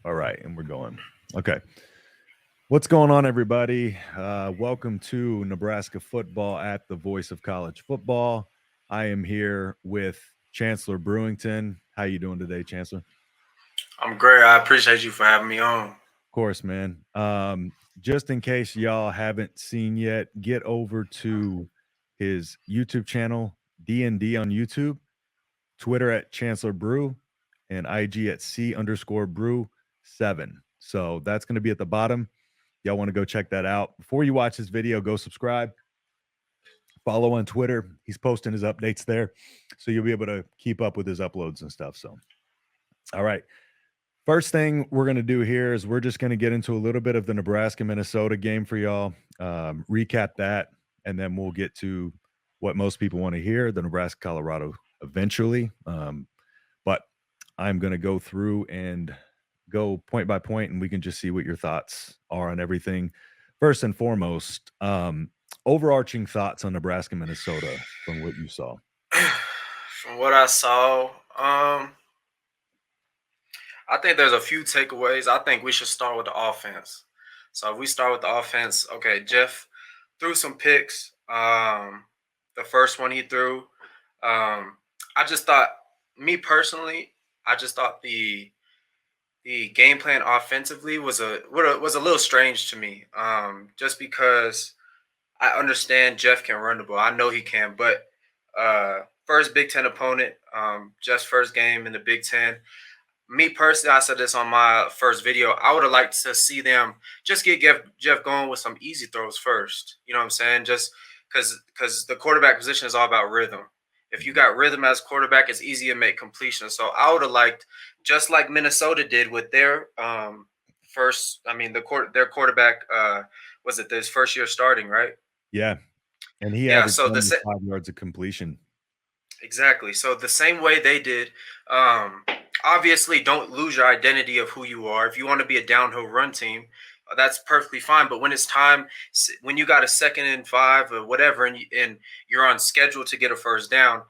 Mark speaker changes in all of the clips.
Speaker 1: All right, and we're going. Okay. What's going on, everybody? Welcome to Nebraska Football at the Voice of College Football. I am here with Chancellor Brewington. How you doing today, Chancellor?
Speaker 2: I'm great. I appreciate you for having me on.
Speaker 1: Of course, man. Just in case y'all haven't seen yet, get over to his YouTube channel, D&D on YouTube, Twitter at Chancellor Brew, and IG at C_Brew7. So that's going to be at the bottom. Y'all want to go check that out. Before you watch this video, go subscribe. Follow on Twitter. He's posting his updates there. So you'll be able to keep up with his uploads and stuff. So, all right. First thing we're going to do here is we're just going to get into a little bit of the Nebraska-Minnesota game for y'all, recap that, and then we'll get to what most people want to hear, the Nebraska-Colorado eventually. But I'm going to go through and go point by point, and we can just see what your thoughts are on everything. First and foremost, overarching thoughts on Nebraska, Minnesota from what you saw.
Speaker 2: From what I saw, I think there's a few takeaways. I think we should start with the offense. So if we start with the offense, okay, Jeff threw some picks. The first one he threw, I just thought, me personally, I just thought the game plan offensively was a little strange to me. Just because I understand Jeff can run the ball, I know he can, but first Big Ten opponent, Jeff's first game in the Big Ten. Me personally, I said this on my first video. I would have liked to see them just get Jeff going with some easy throws first. You know what I'm saying? Just because the quarterback position is all about rhythm. If you got rhythm as quarterback, it's easy to make completions. So I would have liked, just like Minnesota did with their first. I mean, their quarterback was it his first year starting, right?
Speaker 1: Yeah. And he
Speaker 2: Yeah.
Speaker 1: averaged
Speaker 2: So
Speaker 1: 5 yards of completion.
Speaker 2: exactly. So the same way they did. Obviously, don't lose your identity of who you are. If you want to be a downhill run team, that's perfectly fine. But when it's time, when you got a 2nd and 5 or whatever, and you're on schedule to get a first down,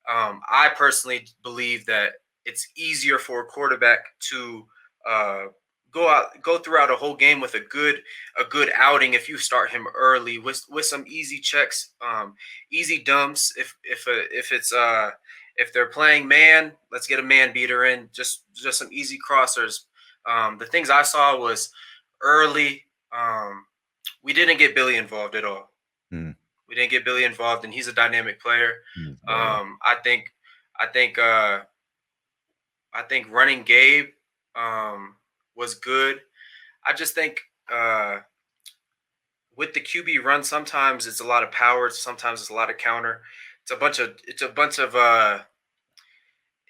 Speaker 2: I personally believe that it's easier for a quarterback to uh, go throughout a whole game with a good outing if you start him early with some easy checks, easy dumps. If they're playing man, let's get a man beater in. Just some easy crossers. The things I saw was early. We didn't get Billy involved at all.
Speaker 1: Mm.
Speaker 2: We didn't get Billy involved, and he's a dynamic player.
Speaker 1: Very
Speaker 2: I think I think running Gabe was good. I just think with the QB run, sometimes it's a lot of power, sometimes it's a lot of counter. It's a bunch of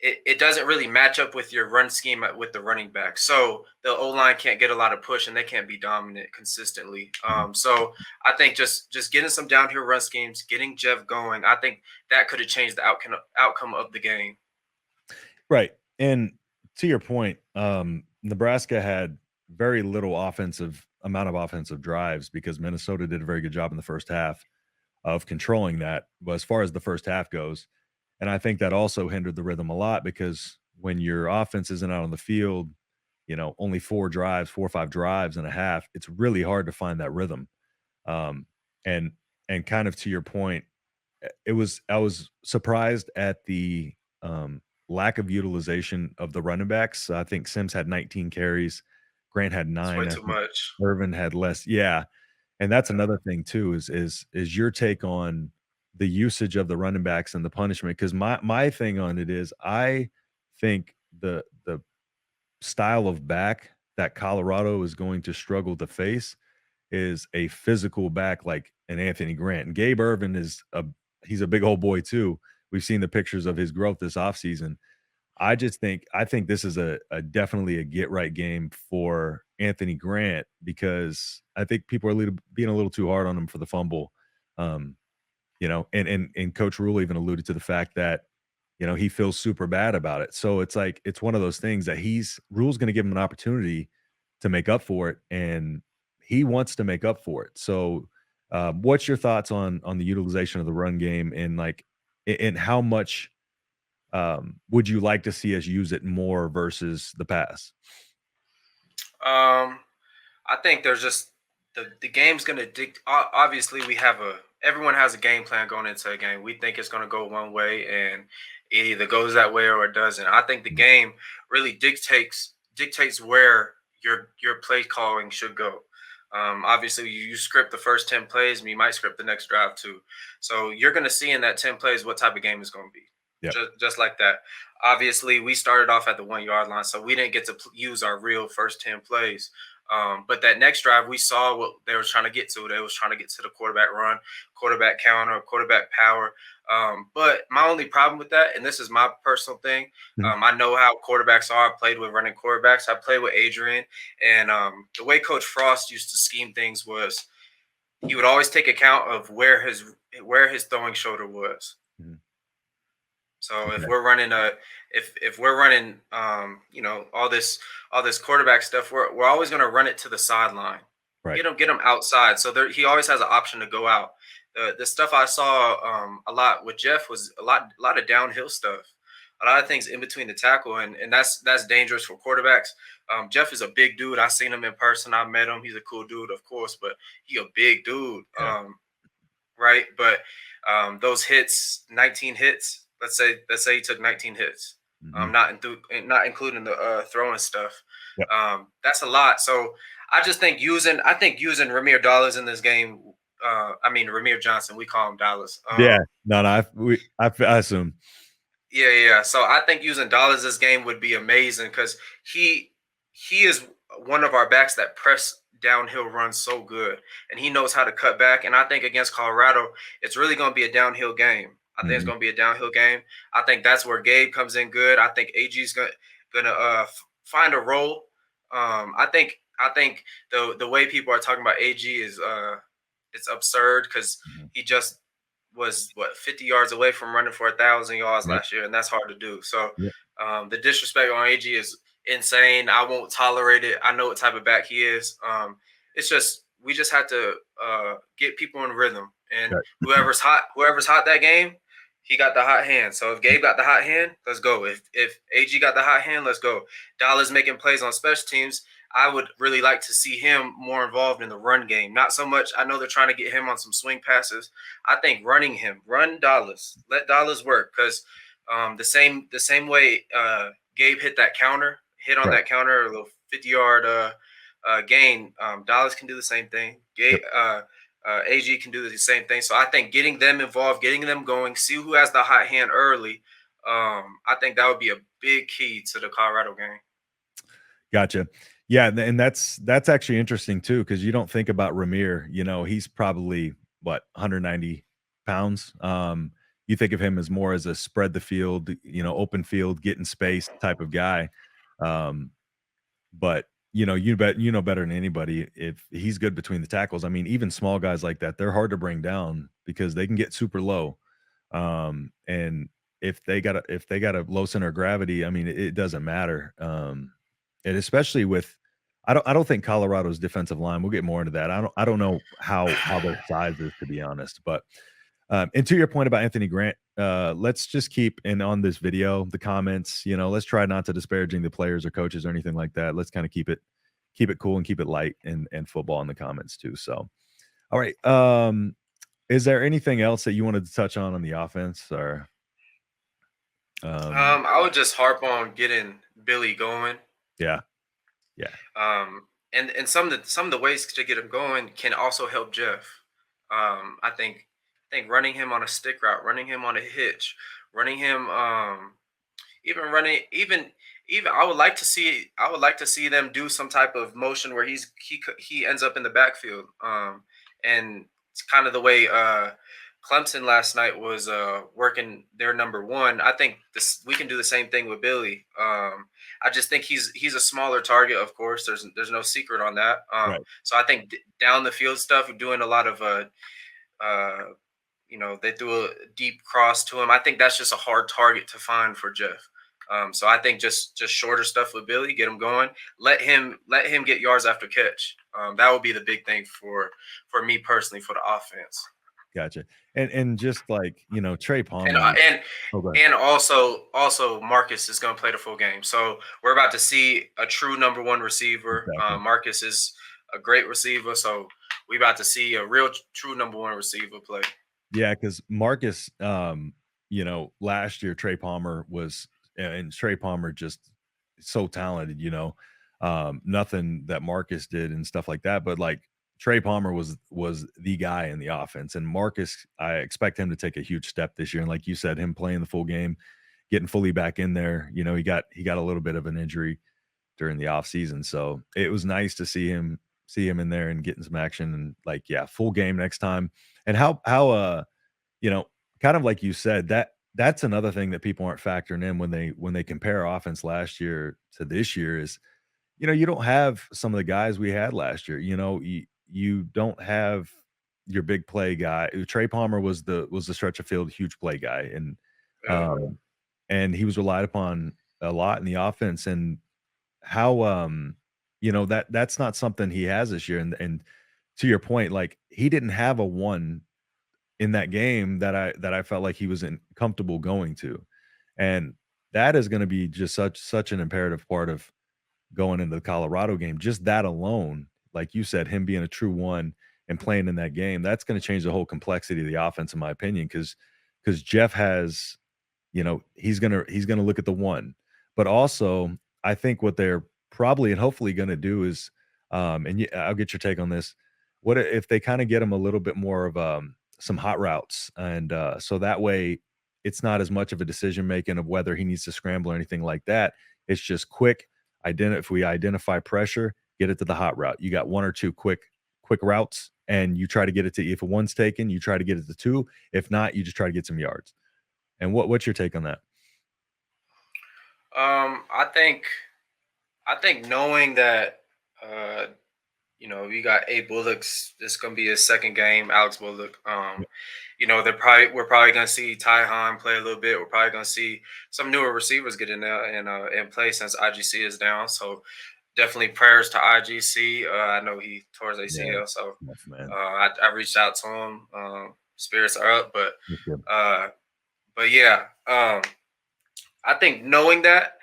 Speaker 2: it doesn't really match up with your run scheme with the running back. So the O line can't get a lot of push and they can't be dominant consistently. So I think just getting some downhill run schemes, getting Jeff going, I think that could have changed the outcome of the game.
Speaker 1: right. And to your point, Nebraska had very little amount of offensive drives because Minnesota did a very good job in the first half of controlling that. But as far as the first half goes, and I think that also hindered the rhythm a lot because when your offense isn't out on the field, only 4 or 5 drives and a half, it's really hard to find that rhythm. Um, and and kind of to your point, I was surprised at the lack of utilization of the running backs. I think Sims had 19 carries, Grant had
Speaker 2: It's way
Speaker 1: 9. I
Speaker 2: too
Speaker 1: think
Speaker 2: much.
Speaker 1: Irvin had less. Yeah, and that's another thing too is your take on the usage of the running backs and the punishment? Because my thing on it is I think the style of back that Colorado is going to struggle to face is a physical back like an Anthony Grant. And Gabe Irvin he's a big old boy too. We've seen the pictures of his growth this offseason. I think this is a definitely a get right game for Anthony Grant because I think people are being a little too hard on him for the fumble. Um, and Coach Rule even alluded to the fact that he feels super bad about it. So it's like it's one of those things that Rule's going to give him an opportunity to make up for it, and he wants to make up for it. So, what's your thoughts on the utilization of the run game and and how much would you like to see us use it more versus the pass?
Speaker 2: Um, I think there's just the game's gonna obviously everyone has a game plan going into a game. We think it's gonna go one way and it either goes that way or it doesn't. I think the game really dictates where your play calling should go. Obviously, you script the first 10 plays, and you might script the next drive too. So you're gonna see in that 10 plays what type of game is gonna be.
Speaker 1: Yep.
Speaker 2: Just like that. Obviously, we started off at the 1 yard line, so we didn't get to use our real first 10 plays. But that next drive, we saw what they were trying to get to. They was trying to get to the quarterback run, quarterback counter, quarterback power. But my only problem with that, and this is my personal thing, I know how quarterbacks are. I played with running quarterbacks. I played with Adrian, and the way Coach Frost used to scheme things was he would always take account of where his throwing shoulder was.
Speaker 1: Mm-hmm.
Speaker 2: So if we're running if we're running all this quarterback stuff, we're always going to run it to the sideline.
Speaker 1: Right.
Speaker 2: Get him outside. So he always has an option to go out. The stuff I saw a lot with Jeff was a lot of downhill stuff. A lot of things in between the tackle, and that's dangerous for quarterbacks. Jeff is a big dude. I've seen him in person. I met him. He's a cool dude, of course, but he a big dude.
Speaker 1: Yeah.
Speaker 2: Right? But those hits, 19 hits. Let's say he took 19 hits, not including the throwing stuff.
Speaker 1: Yep.
Speaker 2: That's a lot. So I think using Ramir Dollars in this game. Ramir Johnson. We call him Dollars.
Speaker 1: I assume.
Speaker 2: Yeah. So I think using Dollars this game would be amazing because he is one of our backs that press downhill runs so good, and he knows how to cut back. And I think against Colorado, it's really going to be a downhill game. I think it's going to be a downhill game. I think that's where Gabe comes in good. I think AG's gonna find a role. I think the way people are talking about AG is it's absurd because he just was 50 yards away from running for 1,000 yards last year, and that's hard to do. So the disrespect on AG is insane. I won't tolerate it. I know what type of back he is. It's just we just have to get people in rhythm, and whoever's hot that game, he got the hot hand. So if Gabe got the hot hand, let's go. If AG got the hot hand, let's go. Dallas making plays on special teams. I would really like to see him more involved in the run game. Not so much. I know they're trying to get him on some swing passes. I think run Dallas, let Dallas work because the same way Gabe hit that counter, that counter, a little 50-yard gain. Dallas can do the same thing. AG can do the same thing. So I think getting them involved, getting them going, see who has the hot hand early. I think that would be a big key to the Colorado game.
Speaker 1: Gotcha. Yeah, and that's actually interesting too, because you don't think about Ramir. He's probably 190 pounds. You think of him as more as a spread the field, open field, get in space type of guy. But you know better than anybody if he's good between the tackles. I mean, even small guys like that, they're hard to bring down because they can get super low. And if they got a low center of gravity, I mean, it doesn't matter. And especially with, I don't think Colorado's defensive line. We'll get more into that. I don't know how their size is, to be honest. But and to your point about Anthony Grant, let's just keep on this video, the comments. Let's try not to disparaging the players or coaches or anything like that. Let's kind of keep it cool and keep it light and football in the comments too. So, all right. Is there anything else that you wanted to touch on the offense or?
Speaker 2: I would just harp on getting Billy going.
Speaker 1: Yeah.
Speaker 2: And some of the ways to get him going can also help Jeff. I think running him on a stick route, running him on a hitch, running him even I would like to see them do some type of motion where he ends up in the backfield. And it's kind of the way Clemson last night was working their number one. I think we can do the same thing with Billy. I just think he's a smaller target. Of course, there's no secret on that. So I think down the field stuff, we're doing a lot of they threw a deep cross to him. I think that's just a hard target to find for Jeff. So I think just shorter stuff with Billy, get him going, let him get yards after catch. That would be the big thing for me personally for the offense.
Speaker 1: Gotcha. And just like, Trey
Speaker 2: And
Speaker 1: Palmer. Oh, go ahead.
Speaker 2: and also Marcus is going to play the full game. So we're about to see a true number one receiver.
Speaker 1: Exactly.
Speaker 2: Marcus is a great receiver, so we about to see a real true number one receiver play.
Speaker 1: Yeah, because Marcus, last year Trey Palmer was, and Trey Palmer just so talented, nothing that Marcus did and stuff like that. But like Trey Palmer was the guy in the offense, and Marcus, I expect him to take a huge step this year. And like you said, him playing the full game, getting fully back in there. He got a little bit of an injury during the off season, so it was nice to see him in there and getting some action and like full game next time. And how you know, kind of like you said, that's another thing that people aren't factoring in when they compare offense last year to this year is, you don't have some of the guys we had last year. You don't have your big play guy. Trey Palmer was the stretch of field huge play guy, and
Speaker 2: Yeah.
Speaker 1: um and he was relied upon a lot in the offense. And how that's not something he has this year. And to your point, like he didn't have a one in that game that I felt like he was comfortable going to. And that is going to be just such an imperative part of going into the Colorado game. Just that alone, like you said, him being a true one and playing in that game, that's going to change the whole complexity of the offense, in my opinion, because Jeff has, he's gonna look at the one. But also, I think what they're probably and hopefully gonna do is, I'll get your take on this. What if they kind of get him a little bit more of some hot routes, and so that way it's not as much of a decision making of whether he needs to scramble or anything like that. It's just quick. If we identify pressure, get it to the hot route. You got one or two quick routes, and you try to get it to. If one's taken, you try to get it to two. If not, you just try to get some yards. And what's your take on that?
Speaker 2: I think knowing that uh, you got A Bullocks. This gonna be his second game. Alex Bullock.
Speaker 1: Yeah.
Speaker 2: We're probably gonna see Ty Han play a little bit. We're probably gonna see some newer receivers get in there and play since IGC is down. So definitely prayers to IGC. I know he tore his
Speaker 1: Yeah.
Speaker 2: ACL, so
Speaker 1: Yes, man.
Speaker 2: I reached out to him. Spirits are up, but
Speaker 1: Yes, yeah.
Speaker 2: uh, yeah. I think knowing that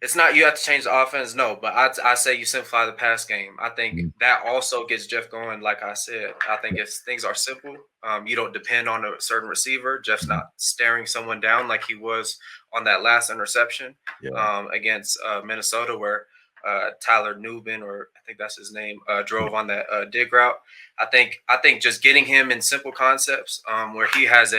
Speaker 2: it's not you have to change the offense, no, but I say you simplify the pass game. I think
Speaker 1: Mhm.
Speaker 2: that also gets Jeff going. Like I said, I think
Speaker 1: Yeah.
Speaker 2: if things are simple, you don't depend on a certain receiver. Jeff's
Speaker 1: Mhm.
Speaker 2: not staring someone down like he was on that last interception
Speaker 1: Yeah.
Speaker 2: against Minnesota, where Tyler Nubin, or I think that's his name,
Speaker 1: Yeah.
Speaker 2: drove on that dig route. I think just getting him in simple concepts where he has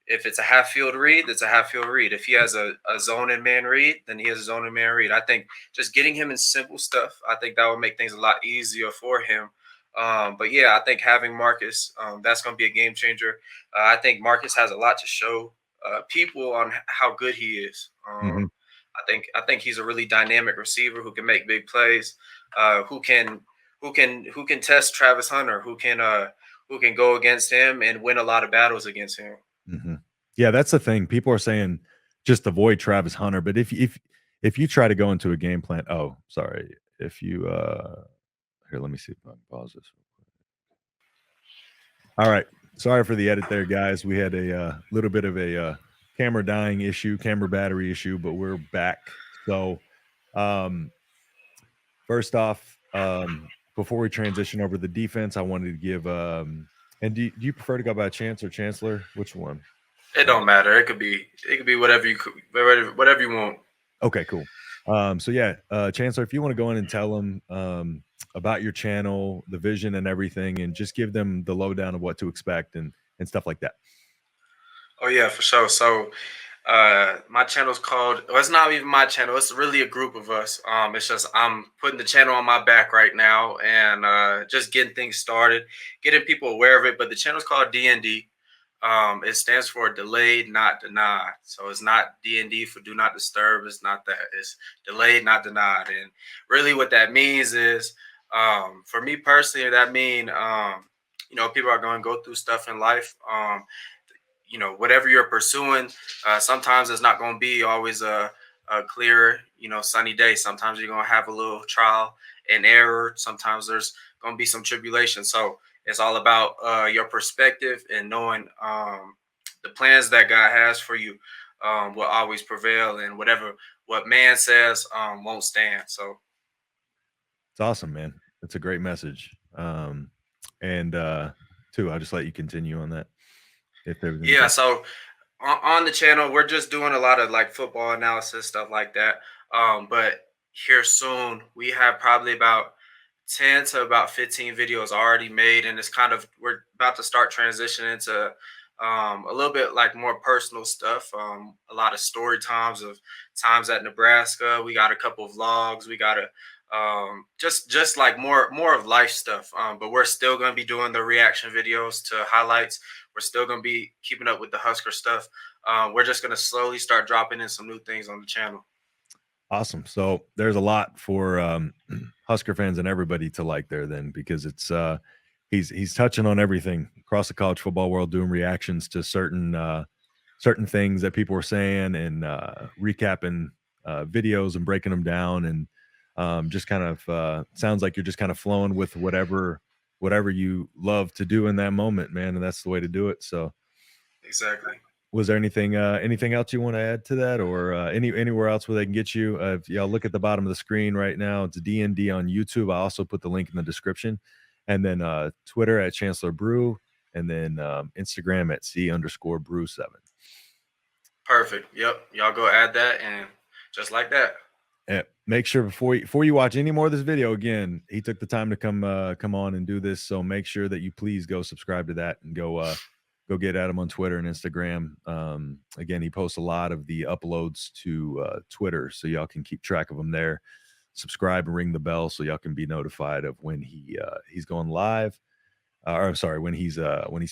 Speaker 2: if it's a half field read, that's a half field read. If he has a zone and man read, then he has a zone and man read. I think just getting him in simple stuff, I think that would make things a lot easier for him. But yeah, I think having Marcus, that's going to be a game changer. I think Marcus has a lot to show people on how good he is.
Speaker 1: Mhm.
Speaker 2: I think he's a really dynamic receiver who can make big plays, who can test Travis Hunter, who can go against him and win a lot of battles against him.
Speaker 1: Mhm. Yeah, that's the thing. People are saying just avoid Travis Hunter, but if you try to go into a game plan, oh, sorry. If you here, let me see if I can pause this. All right. Sorry for the edit there, guys. We had a little bit of a camera dying issue, camera battery issue, but we're back. So, um, first off, before we transition over to the defense, I wanted to give and do you prefer to go by Chance or Chancellor? Which one?
Speaker 2: It don't matter. It could be whatever you want.
Speaker 1: Okay, cool. So yeah, Chancellor, if you want to go in and tell them about your channel, the vision and everything, and just give them the lowdown of what to expect and stuff like that.
Speaker 2: Oh yeah, for sure. So my channel's called, well, it's not even my channel, it's really a group of us. It's just I'm putting the channel on my back right now and just getting things started, getting people aware of it. But the channel's called DND. It stands for delayed not denied. So it's not DND for do not disturb. It's not that. It's delayed not denied. And really what that means is, for me personally, that mean people are going to go through stuff in life. Whatever you're pursuing, sometimes it's not going to be always a clear, sunny day. Sometimes you're going to have a little trial and error. Sometimes there's going to be some tribulation. So It's all about your perspective and knowing the plans that God has for you will always prevail, and what man says won't stand. So
Speaker 1: It's awesome, man. It's a great message. And too, I'll just let you continue on that if there was
Speaker 2: yeah,
Speaker 1: anything.
Speaker 2: so on the channel, we're just doing a lot of like football analysis stuff like that. But here soon, we have probably about 10 to about 15 videos already made, and we're about to start transitioning to a little bit like more personal stuff. A lot of story times of times at Nebraska. We got a couple of vlogs. We got a just like more of life stuff. But we're still going to be doing the reaction videos to highlights. We're still going to be keeping up with the Husker stuff. We're just going to slowly start dropping in some new things on the channel.
Speaker 1: Awesome. So there's a lot for Husker fans and everybody to like there then, because it's he's touching on everything across the college football world, doing reactions to certain things that people were saying, and recapping videos and breaking them down, and just kind of sounds like you're just kind of flowing with whatever you love to do in that moment, man, and that's the way to do it. So
Speaker 2: Exactly.
Speaker 1: was there anything else you want to add to that, or anywhere else where they can get you? If y'all look at the bottom of the screen right now, it's DND on YouTube. I also put the link in the description, and then Twitter at Chancellor Brew, and then Instagram at C_Brew7.
Speaker 2: Perfect. Yep. Y'all go add that, and just like that.
Speaker 1: And make sure before you watch any more of this video, again, he took the time to come on and do this. So make sure that you please go subscribe to that and go get at him on Twitter and Instagram. Again, he posts a lot of the uploads to Twitter, so y'all can keep track of them there. Subscribe and ring the bell so y'all can be notified of when he's going live, or I'm sorry, when he's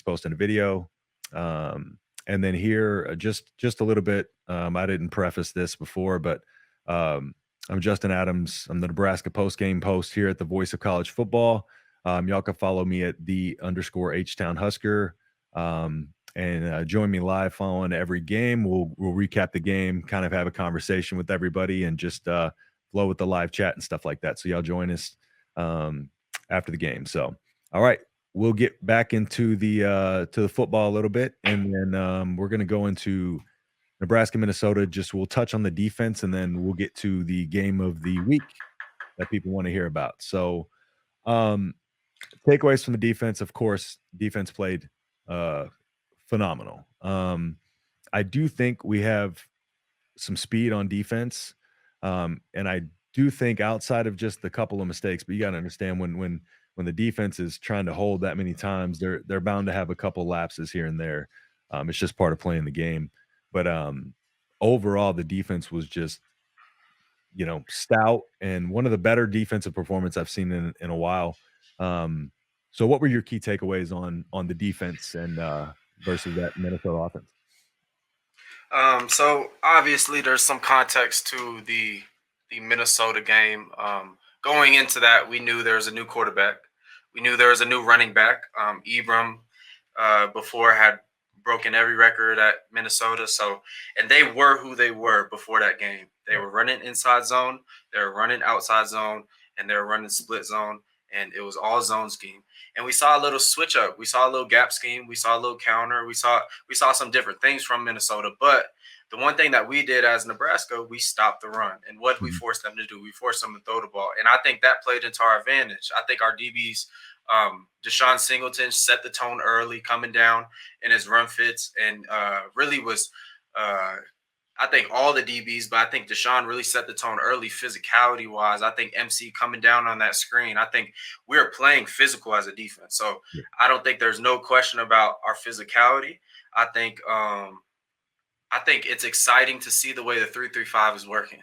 Speaker 1: posting a video. And then here, just a little bit. I didn't preface this before, but I'm Justin Adams. I'm the Nebraska postgame post here at the Voice of College Football. Y'all can follow me at _H-Town Husker. And join me live following every game. We'll recap the game, kind of have a conversation with everybody, and just flow with the live chat and stuff like that. So y'all join us after the game. So, all right, we'll get back into the football a little bit, and then we're going to go into Nebraska, Minnesota. We'll touch on the defense, and then we'll get to the game of the week that people want to hear about. So, takeaways from the defense, of course, defense played phenomenal. I do think we have some speed on defense, and I do think outside of just the couple of mistakes, but you got to understand when the defense is trying to hold that many times, they're bound to have a couple lapses here and there. It's just part of playing the game. But overall, the defense was just, stout, and one of the better defensive performance I've seen in a while. So what were your key takeaways on the defense and versus that Minnesota offense?
Speaker 2: So obviously there's some context to the Minnesota game. Going into that, we knew there was a new quarterback. We knew there was a new running back. Ibram before had broken every record at Minnesota. So, and they were who they were before that game. They were running inside zone, they were running outside zone, and they were running split zone, and it was all zone scheme. And we saw a little switch up. We saw a little gap scheme. We saw a little counter. We saw some different things from Minnesota. But the one thing that we did as Nebraska, we stopped the run. And what did we forced them to do? We forced them to throw the ball. And I think that played into our advantage. I think our DBs, Deshaun Singleton set the tone early, coming down in his run fits, and really was I think all the DBs, but I think Deshaun really set the tone early physicality wise. I think MC coming down on that screen. I think we're playing physical as a defense. So I don't think there's no question about our physicality. I think it's exciting to see the way the 3-3-5 is working.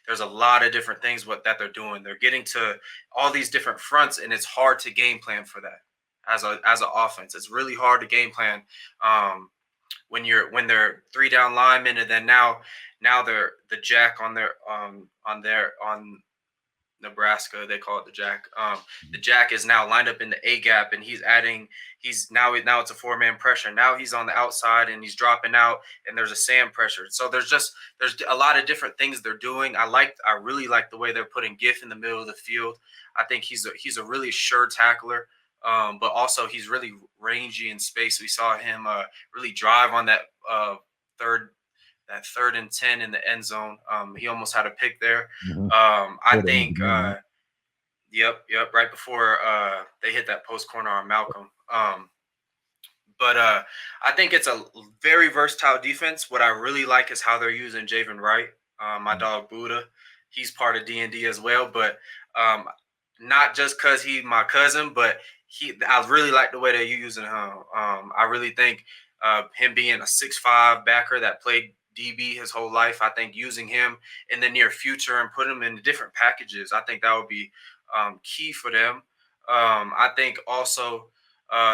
Speaker 2: There's a lot of different things that they're doing. They're getting to all these different fronts, and it's hard to game plan for that as an offense. It's really hard to game plan when they're 3 down linemen, and then now they're the jack on Nebraska, they call it the jack. The jack is now lined up in the A gap, and he's now it's a 4-man pressure. Now he's on the outside and he's dropping out, and there's a Sam pressure. So there's a lot of different things they're doing. I really like the way they're putting Giff in the middle of the field. I think he's a really sure tackler. but also he's really rangy in space. We saw him really drive on that third that 3rd and 10 in the end zone. He almost had a pick there.
Speaker 1: Mhm.
Speaker 2: I
Speaker 1: Put it in the
Speaker 2: think,
Speaker 1: game, right?
Speaker 2: yep, right before they hit that post corner on Malcolm. But I think it's a very versatile defense. What I really like is how they're using Javen Wright, my
Speaker 1: Mhm.
Speaker 2: dog Buddha. He's part of D&D as well, but um, not just because he's my cousin, but I really like the way they're using him. I really think him being a 6'5" backer that played DB his whole life, I think using him in the near future and put him in different packages, I think that would be key for them. I think also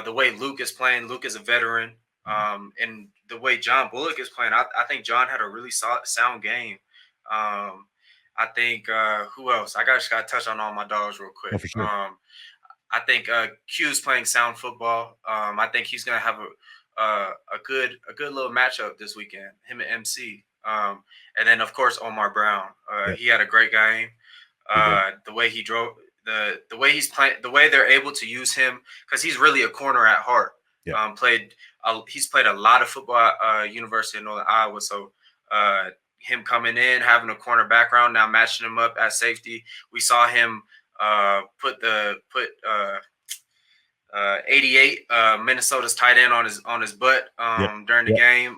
Speaker 2: the way Luke is playing, Luke is a veteran,
Speaker 1: Mhm.
Speaker 2: and the way John Bullock is playing, I think John had a really sound game. I think who else? Just got to touch on all my dogs real
Speaker 1: Oh,
Speaker 2: quick.
Speaker 1: for sure.
Speaker 2: I think Q's playing sound football. I think he's gonna have a good little matchup this weekend. Him and MC. And then of course Omar Brown.
Speaker 1: Yep.
Speaker 2: He had a great game.
Speaker 1: He did.
Speaker 2: The way he drove, the way he's playing, the way they're able to use him, because he's really a corner at heart.
Speaker 1: Yep.
Speaker 2: He's played a lot of football at University of Northern Iowa. So him coming in, having a corner background, now matching him up at safety. We saw him put 88 Minnesota's tight end on his butt
Speaker 1: Yep.
Speaker 2: during the
Speaker 1: Yep.
Speaker 2: game.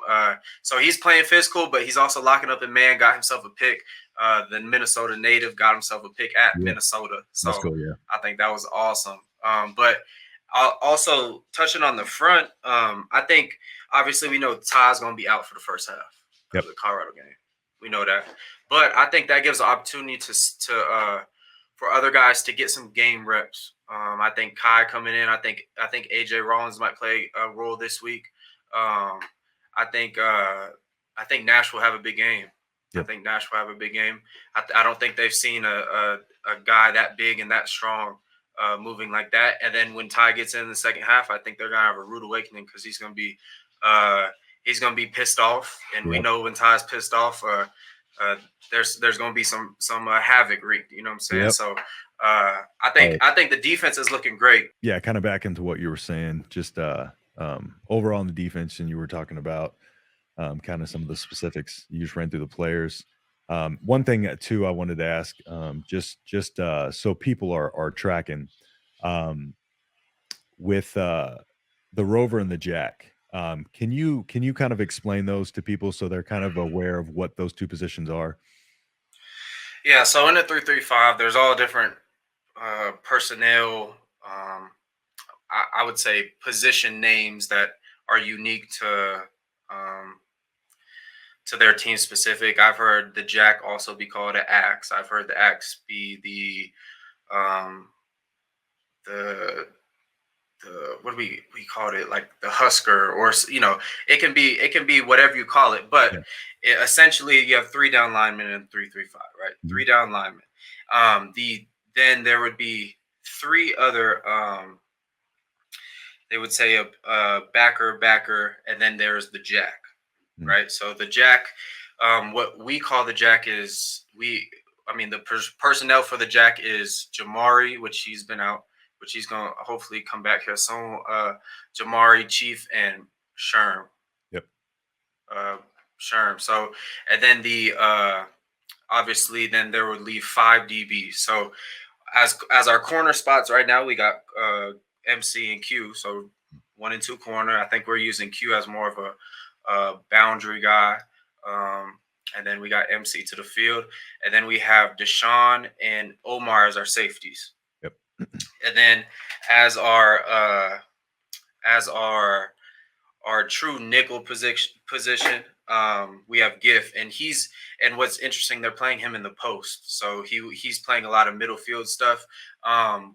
Speaker 2: So he's playing physical, but he's also locking up a man. Got himself a pick. The Minnesota native got himself a pick at
Speaker 1: Yep.
Speaker 2: Minnesota.
Speaker 1: Let's
Speaker 2: So
Speaker 1: go. Yeah.
Speaker 2: I think that was awesome. But also touching on the front, I think obviously we know Ty's going to be out for the first half
Speaker 1: Yep.
Speaker 2: of the Colorado game. We know that, but I think that gives the opportunity to for other guys to get some game reps. I think Kai coming in. I think AJ Rollins might play a role this week. Um, I think Nash will have a big game. I
Speaker 1: Yep.
Speaker 2: think Nash will have a big game. I don't think they've seen a guy that big and that strong moving like that. And then when Ty gets in the second half, I think they're gonna have a rude awakening because uh, he's gonna be pissed off, and we
Speaker 1: Yep.
Speaker 2: know when Ty's pissed off, there's gonna be some havoc wreaked. You know what I'm saying?
Speaker 1: Yep.
Speaker 2: So I think the defense is looking great.
Speaker 1: Yeah, kind of back into what you were saying, just overall in the defense, and you were talking about kind of some of the specifics. You just ran through the players. One thing too, I wanted to ask, just so people are tracking with the Rover and the Jack. Can you kind of explain those to people so they're kind of aware of what those two positions are?
Speaker 2: Yeah. So in the 3-3-5, there's all different personnel. I would say position names that are unique to their team specific. I've heard the Jack also be called an axe. I've heard the axe be the what do we called it, like the Husker, or it can be whatever you call it, but
Speaker 1: Yeah.
Speaker 2: essentially you have 3 down linemen and 3-3-5, right?
Speaker 1: Mhm.
Speaker 2: 3 down linemen. Then there would be 3 other they would say a backer, and then there's the Jack,
Speaker 1: Mhm.
Speaker 2: right? So the Jack, what we call the Jack is the personnel for the Jack is Jamari, which he's been out, which he's gonna hopefully come back here soon. Jamari, Chief, and Sherm.
Speaker 1: Yep.
Speaker 2: Sherm. So, and then obviously then there would leave 5 DBs. So as our corner spots right now, we got MC and Q. So 1 and 2 corner. I think we're using Q as more of a boundary guy. And then we got MC to the field. And then we have Deshaun and Omar as our safeties.
Speaker 1: Yep.
Speaker 2: And then as our true nickel position, we have Giff, and what's interesting, they're playing him in the post, so he's playing a lot of middle field stuff. I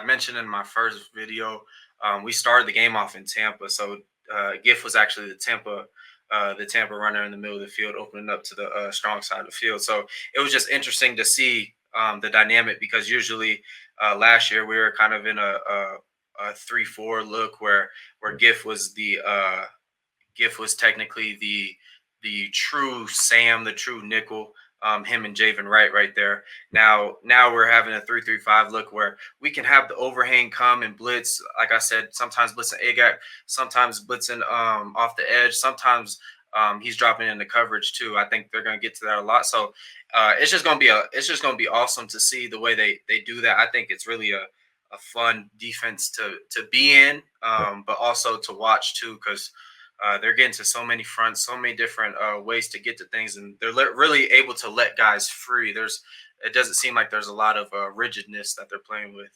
Speaker 2: mentioned in my first video, we started the game off in Tampa, so Giff was actually the Tampa runner in the middle of the field, opening up to the strong side of the field. So it was just interesting to see the dynamic, because usually last year we were kind of in a 3-4 look where Giff was technically the true Sam, the true nickel. him and Javen right there. Now we're having a 3-3-5 look where we can have the overhang come and blitz. Like I said, sometimes blitzing A gap, sometimes blitzing off the edge, sometimes he's dropping into coverage too. I think they're going to get to that a lot. So it's just going to be awesome to see the way they do that. I think it's really a fun defense to be in, but also to watch too, because they're getting to so many fronts, so many different ways to get to things, and they're really able to let guys free. It doesn't seem like there's a lot of rigidness that they're playing with.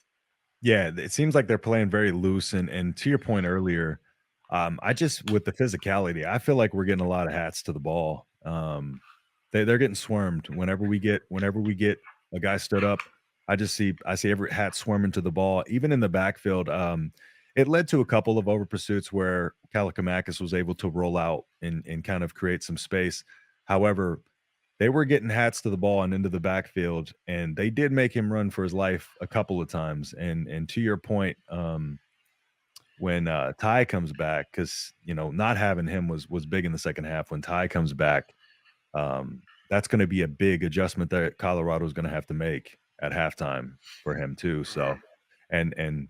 Speaker 1: Yeah, it seems like they're playing very loose. And to your point earlier, I just with the physicality, I feel like we're getting a lot of hats to the ball. They're getting swarmed whenever we get a guy stood up. I see every hat swarming to the ball, even in the backfield. It led to a couple of over pursuits where Kalikamakis was able to roll out and kind of create some space. However, they were getting hats to the ball and into the backfield, and they did make him run for his life a couple of times. And to your point, when Ty comes back, because not having him was big in the second half. When Ty comes back, that's going to be a big adjustment that Colorado is going to have to make at halftime for him too. So, and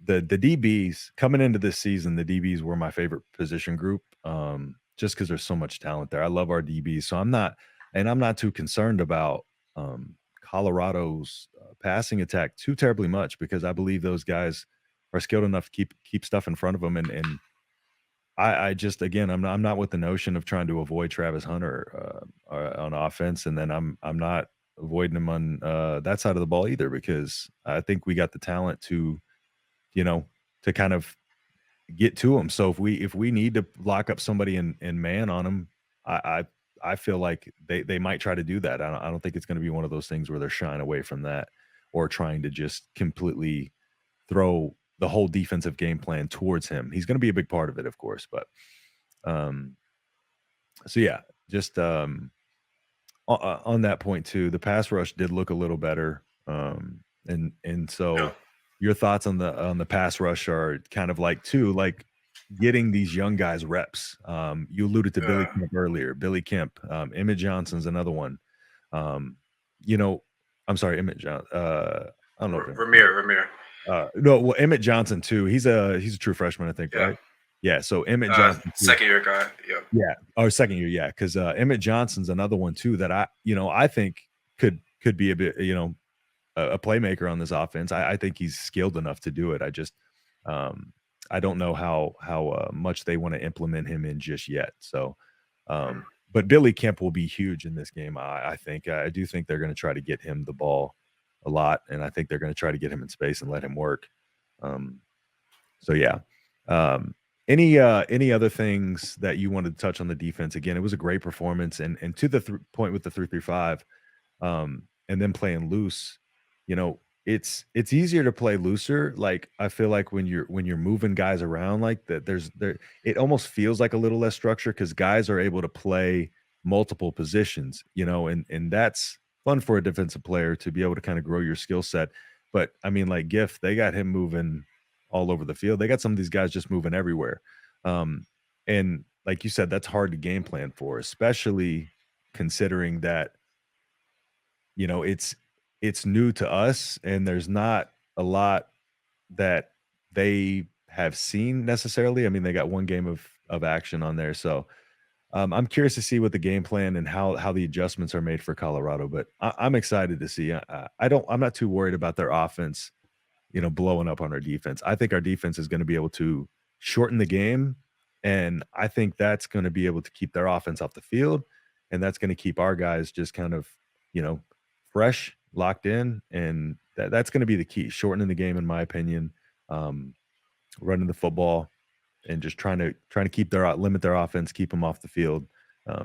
Speaker 1: the DBs coming into this season, the DBs were my favorite position group, just because there's so much talent there. I love our DBs, so I'm not too concerned about Colorado's passing attack too terribly much, because I believe those guys are skilled enough to keep stuff in front of them. And I just, again, I'm not with the notion of trying to avoid Travis Hunter on offense, and then I'm not avoiding him on that side of the ball either, because I think we got the talent to kind of get to him. So if we need to lock up somebody in man on him, I feel like they might try to do that. I don't think it's going to be one of those things where they're shying away from that or trying to just completely throw the whole defensive game plan towards him. He's going to be a big part of it, of course, but so yeah, just on that point too, the pass rush did look a little better, and so your thoughts on the pass rush are kind of like too, like getting these young guys reps. You alluded to Billy Kemp earlier. Billy Kemp, Emmett Johnson's another one. I'm sorry, Emmett John. I don't know.
Speaker 2: Ramir.
Speaker 1: No, well, Emmett Johnson too. He's a true freshman, I think, right? Yeah. So Emmett Johnson,
Speaker 2: second year guy. Yeah.
Speaker 1: Yeah. Oh, second year. Yeah, because Emmett Johnson's another one too that I think could be a bit a playmaker on this offense. I think he's skilled enough to do it. I just I don't know how much they want to implement him in just yet. So, but Billy Kemp will be huge in this game. I think I do think they're going to try to get him the ball a lot, and I think they're going to try to get him in space and let him work. So yeah. Any other things that you wanted to touch on the defense? Again, it was a great performance, and to the point with the 3-3-5, and then playing loose. It's easier to play looser. Like I feel like when you're moving guys around like that, it almost feels like a little less structure because guys are able to play multiple positions. And that's fun for a defensive player to be able to kind of grow your skill set. But I mean, like Giff, they got him moving all over the field. They got some of these guys just moving everywhere. And like you said, that's hard to game plan for, especially considering that, it's new to us and there's not a lot that they have seen necessarily. I mean, they got one game of action on there. So I'm curious to see what the game plan and how the adjustments are made for Colorado, but I'm excited to see. I'm not too worried about their offense blowing up on our defense. I think our defense is going to be able to shorten the game, and I think that's going to be able to keep their offense off the field, and that's going to keep our guys just kind of, fresh, locked in, and that's going to be the key, shortening the game, in my opinion, running the football, and just trying to keep limit their offense, keep them off the field.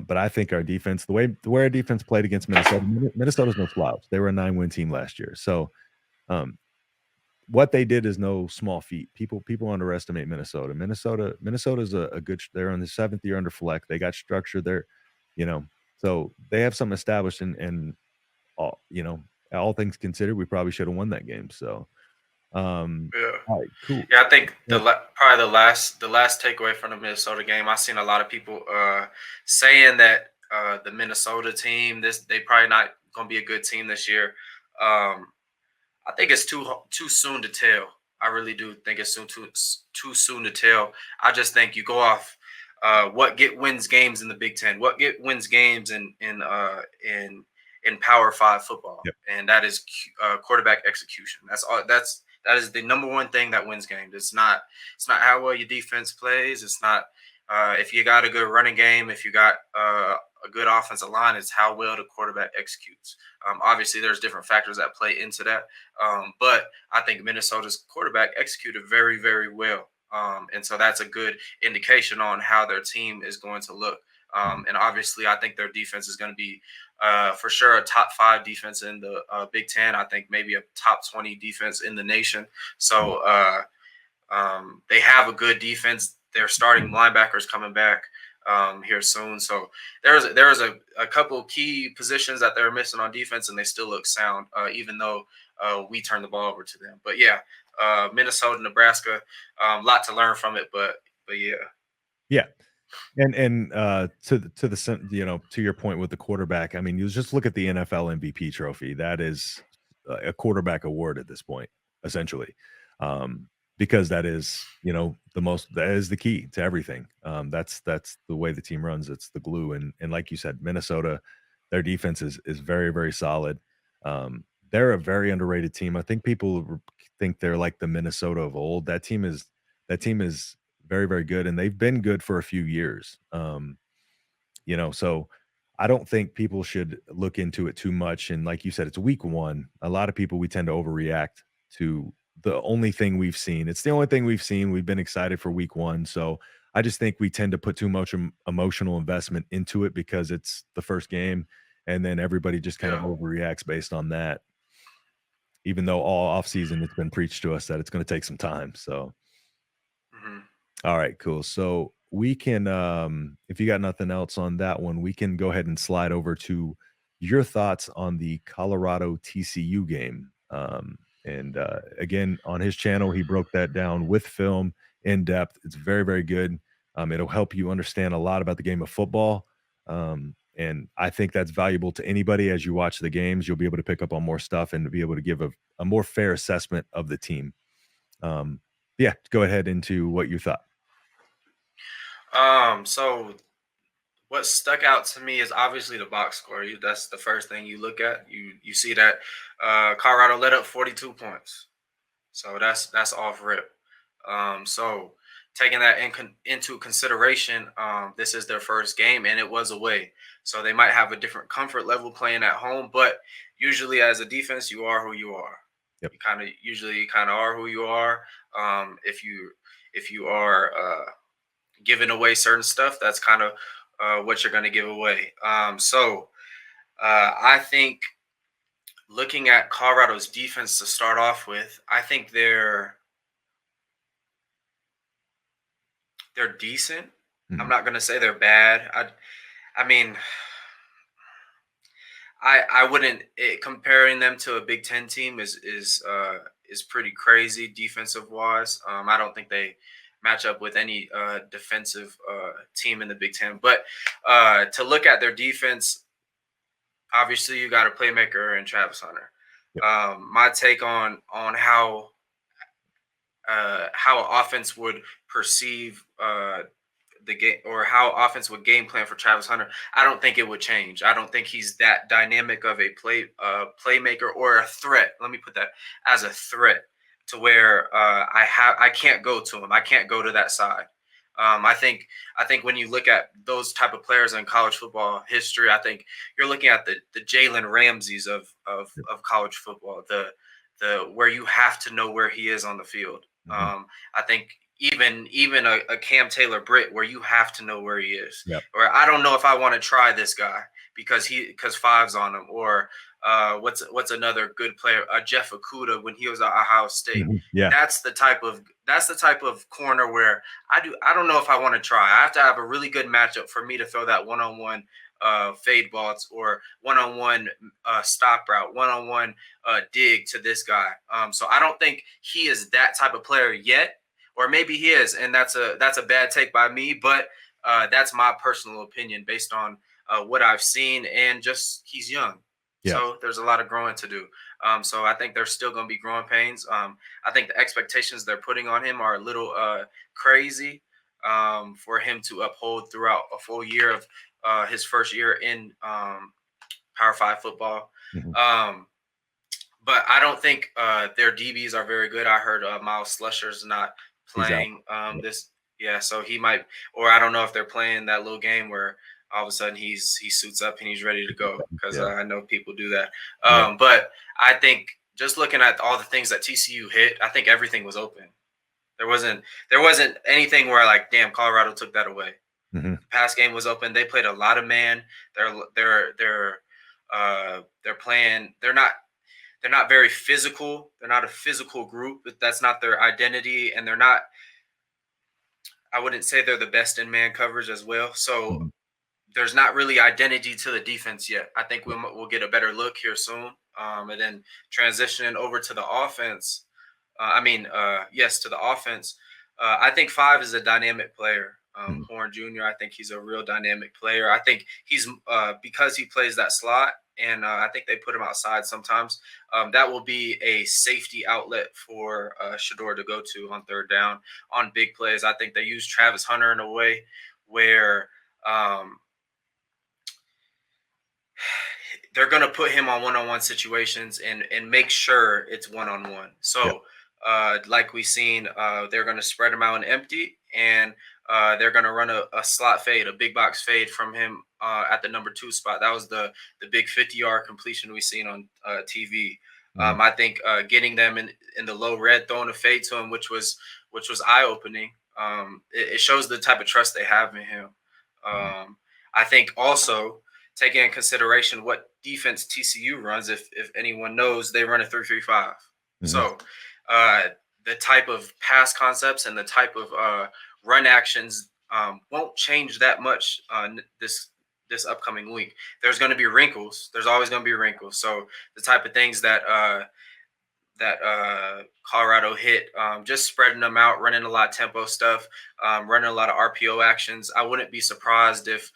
Speaker 1: But I think our defense, the way our defense played against Minnesota's no slouch. They were a 9-win team last year, so what they did is no small feat. People underestimate Minnesota. Minnesota's a good. They're on the 7th year under Fleck. They got structure. They're, so they have something established. And all all things considered, we probably should have won that game. So, all right, cool.
Speaker 2: Yeah, I think probably the last takeaway from the Minnesota game, I've seen a lot of people saying that the Minnesota team. They probably not going to be a good team this year. I think it's too soon to tell. I really do think it's too soon to tell. I just think you go off what get wins games in the Big Ten, what get wins games in Power Five football,
Speaker 1: Yep.
Speaker 2: and that is quarterback execution. That's all. That is the number one thing that wins games. It's not how well your defense plays. It's not if you got a good running game. If you got a good offensive line, it's how well the quarterback executes. Obviously, there's different factors that play into that. But I think Minnesota's quarterback executed very, very well. And so that's a good indication on how their team is going to look. And obviously, I think their defense is going to be for sure a top 5 defense in the Big Ten. I think maybe a top 20 defense in the nation. So they have a good defense. Their starting linebackers coming back here soon. So there's a couple key positions that they're missing on defense, and they still look sound, even though we turn the ball over to them. But yeah, Minnesota, Nebraska, a lot to learn from it. But yeah.
Speaker 1: Yeah. And to the to your point with the quarterback, I mean, you just look at the NFL MVP trophy. That is a quarterback award at this point, essentially, because that is that is the key to everything. That's the way the team runs. It's the glue. And like you said, Minnesota, their defense is very, very solid. They're a very underrated team. I think people think they're like the Minnesota of old. That team is very, very good, and they've been good for a few years. So I don't think people should look into it too much. And like you said, it's week 1. A lot of people, we tend to overreact to the only thing we've seen. It's the only thing we've seen. We've been excited for week 1. So I just think we tend to put too much emotional investment into it because it's the first game, and then everybody just kind of overreacts based on that. Even though all offseason it's been preached to us that it's going to take some time. So all right, cool. So we can, if you got nothing else on that one, we can go ahead and slide over to your thoughts on the Colorado TCU game. And again, on his channel, he broke that down with film in depth. It's very, very good. It'll help you understand a lot about the game of football. And I think that's valuable to anybody. As you watch the games, you'll be able to pick up on more stuff and be able to give a more fair assessment of the team. Yeah, go ahead into what you thought.
Speaker 2: So what stuck out to me is obviously the box score. That's the first thing you look at. You see that Colorado let up 42 points. So that's off rip. So taking that into consideration, this is their first game and it was away. So they might have a different comfort level playing at home, but usually as a defense, you are who you are.
Speaker 1: Yep.
Speaker 2: You usually are who you are. If you are giving away certain stuff, that's kind of what you're going to give away. So I think looking at Colorado's defense to start off with, I think they're decent.
Speaker 1: Mm-hmm.
Speaker 2: I'm not going to say they're bad. I mean, I wouldn't comparing them to a Big Ten team is pretty crazy defensive wise. I don't think they match up with any defensive team in the Big Ten. But to look at their defense, obviously you got a playmaker in Travis Hunter. Yep. My take on how offense would perceive the game, or how offense would game plan for Travis Hunter, I don't think it would change. I don't think he's that dynamic of a playmaker or a threat. Let me put that as a threat to where I can't go to him. I can't go to that side. I think when you look at those type of players in college football history, I think you're looking at the Jalen Ramseys of college football, the where you have to know where he is on the field. Mm-hmm. I think even a Cam Taylor Britt, where you have to know where he is. Yep. Or I don't know if I want to try this guy because 5's on him. Or what's another good player? Jeff Okudah when he was at Ohio State. Mm-hmm. Yeah, that's the type of corner where I don't know if I want to try. I have to have a really good matchup for me to throw that one-on-one fade balls or one-on-one stop route, one-on-one dig to this guy. So I don't think he is that type of player yet. Or maybe he is, and that's a bad take by me, but that's my personal opinion based on what I've seen, and just he's young.
Speaker 1: Yeah.
Speaker 2: So there's a lot of growing to do. So I think there's still going to be growing pains. I think the expectations they're putting on him are a little crazy for him to uphold throughout a full year of his first year in Power 5 football.
Speaker 1: Mhm.
Speaker 2: But I don't think their DBs are very good. I heard Miles Slusher's not
Speaker 1: He's out.
Speaker 2: playing
Speaker 1: Yep.
Speaker 2: this. Yeah, so he might, or I don't know if they're playing that little game where all of a sudden he suits up and he's ready to go, because
Speaker 1: Yeah.
Speaker 2: I know people do that.
Speaker 1: Yeah.
Speaker 2: But I think just looking at all the things that TCU hit, I think everything was open. There wasn't anything where like, damn, Colorado took that away.
Speaker 1: Mhm.
Speaker 2: Pass game was open. They played a lot of man. They're playing. They're not very physical. They're not a physical group. That's not their identity, and they're not. I wouldn't say they're the best in man coverage as well. So
Speaker 1: Mhm.
Speaker 2: there's not really identity to the defense yet. I think we'll get a better look here soon, and then transitioning over to the offense. Yes, to the offense. I think Five is a dynamic player.
Speaker 1: Mhm.
Speaker 2: Horn Jr. I think he's a real dynamic player. I think he's because he plays that slot, and I think they put him outside sometimes. That will be a safety outlet for Shador to go to on third down on big plays. I think they use Travis Hunter in a way where they're going to put him on one-on-one situations and make sure it's one-on-one.
Speaker 1: Yep.
Speaker 2: So like we seen, they're going to spread him out and empty, and they're going to run a slot fade, a big box fade from him at the number 2 spot. That was the big 50-yard completion we seen on TV.
Speaker 1: Mhm.
Speaker 2: I think getting them in the low red, throwing a fade to him, which was eye-opening. It shows the type of trust they have in him.
Speaker 1: Mhm.
Speaker 2: I think also taking in consideration what defense TCU runs, if anyone knows, they run a 3-3-5.
Speaker 1: Mhm.
Speaker 2: So the type of pass concepts and the type of run actions won't change that much this upcoming week. There's going to be wrinkles. There's always going to be wrinkles. So the type of things that Colorado hit, just spreading them out, running a lot of tempo stuff, running a lot of RPO actions. I wouldn't be surprised if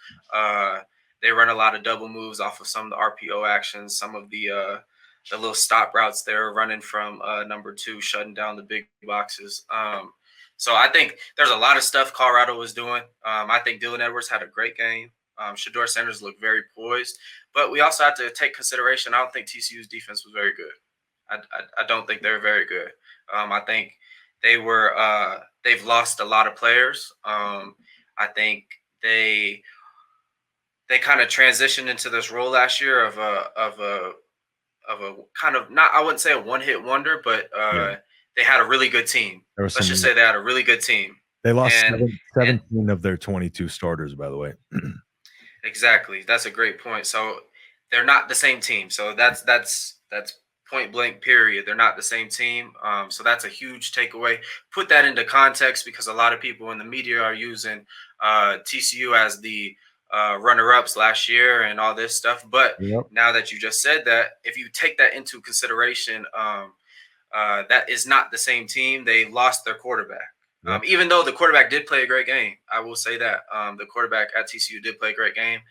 Speaker 2: they run a lot of double moves off of some of the RPO actions, some of the little stop routes they're running from number 2, shutting down the big boxes. So I think there's a lot of stuff Colorado was doing. I think Dylan Edwards had a great game. Shador Sanders looked very poised, but we also have to take consideration. I don't think TCU's defense was very good. I don't think they're very good. I think they've lost a lot of players. I think they kind of transitioned into this role last year of a kind of, not, I wouldn't say a one hit wonder, but
Speaker 1: Yeah.
Speaker 2: they had a really good team.
Speaker 1: There was
Speaker 2: Let's just
Speaker 1: some.
Speaker 2: say they had a really good team.
Speaker 1: They lost
Speaker 2: And
Speaker 1: 17 of their 22 starters, by the way.
Speaker 2: exactly, that's a great point. So they're not the same team. So that's point blank. Period. They're not the same team. So that's a huge takeaway. Put that into context, because a lot of people in the media are using TCU as the runner-ups last year and all this stuff. But
Speaker 1: Yep.
Speaker 2: now that you just said that, if you take that into consideration, that is not the same team. They lost their quarterback.
Speaker 1: Yep.
Speaker 2: Even though the quarterback did play a great game, I will say that the quarterback at TCU did play a great game.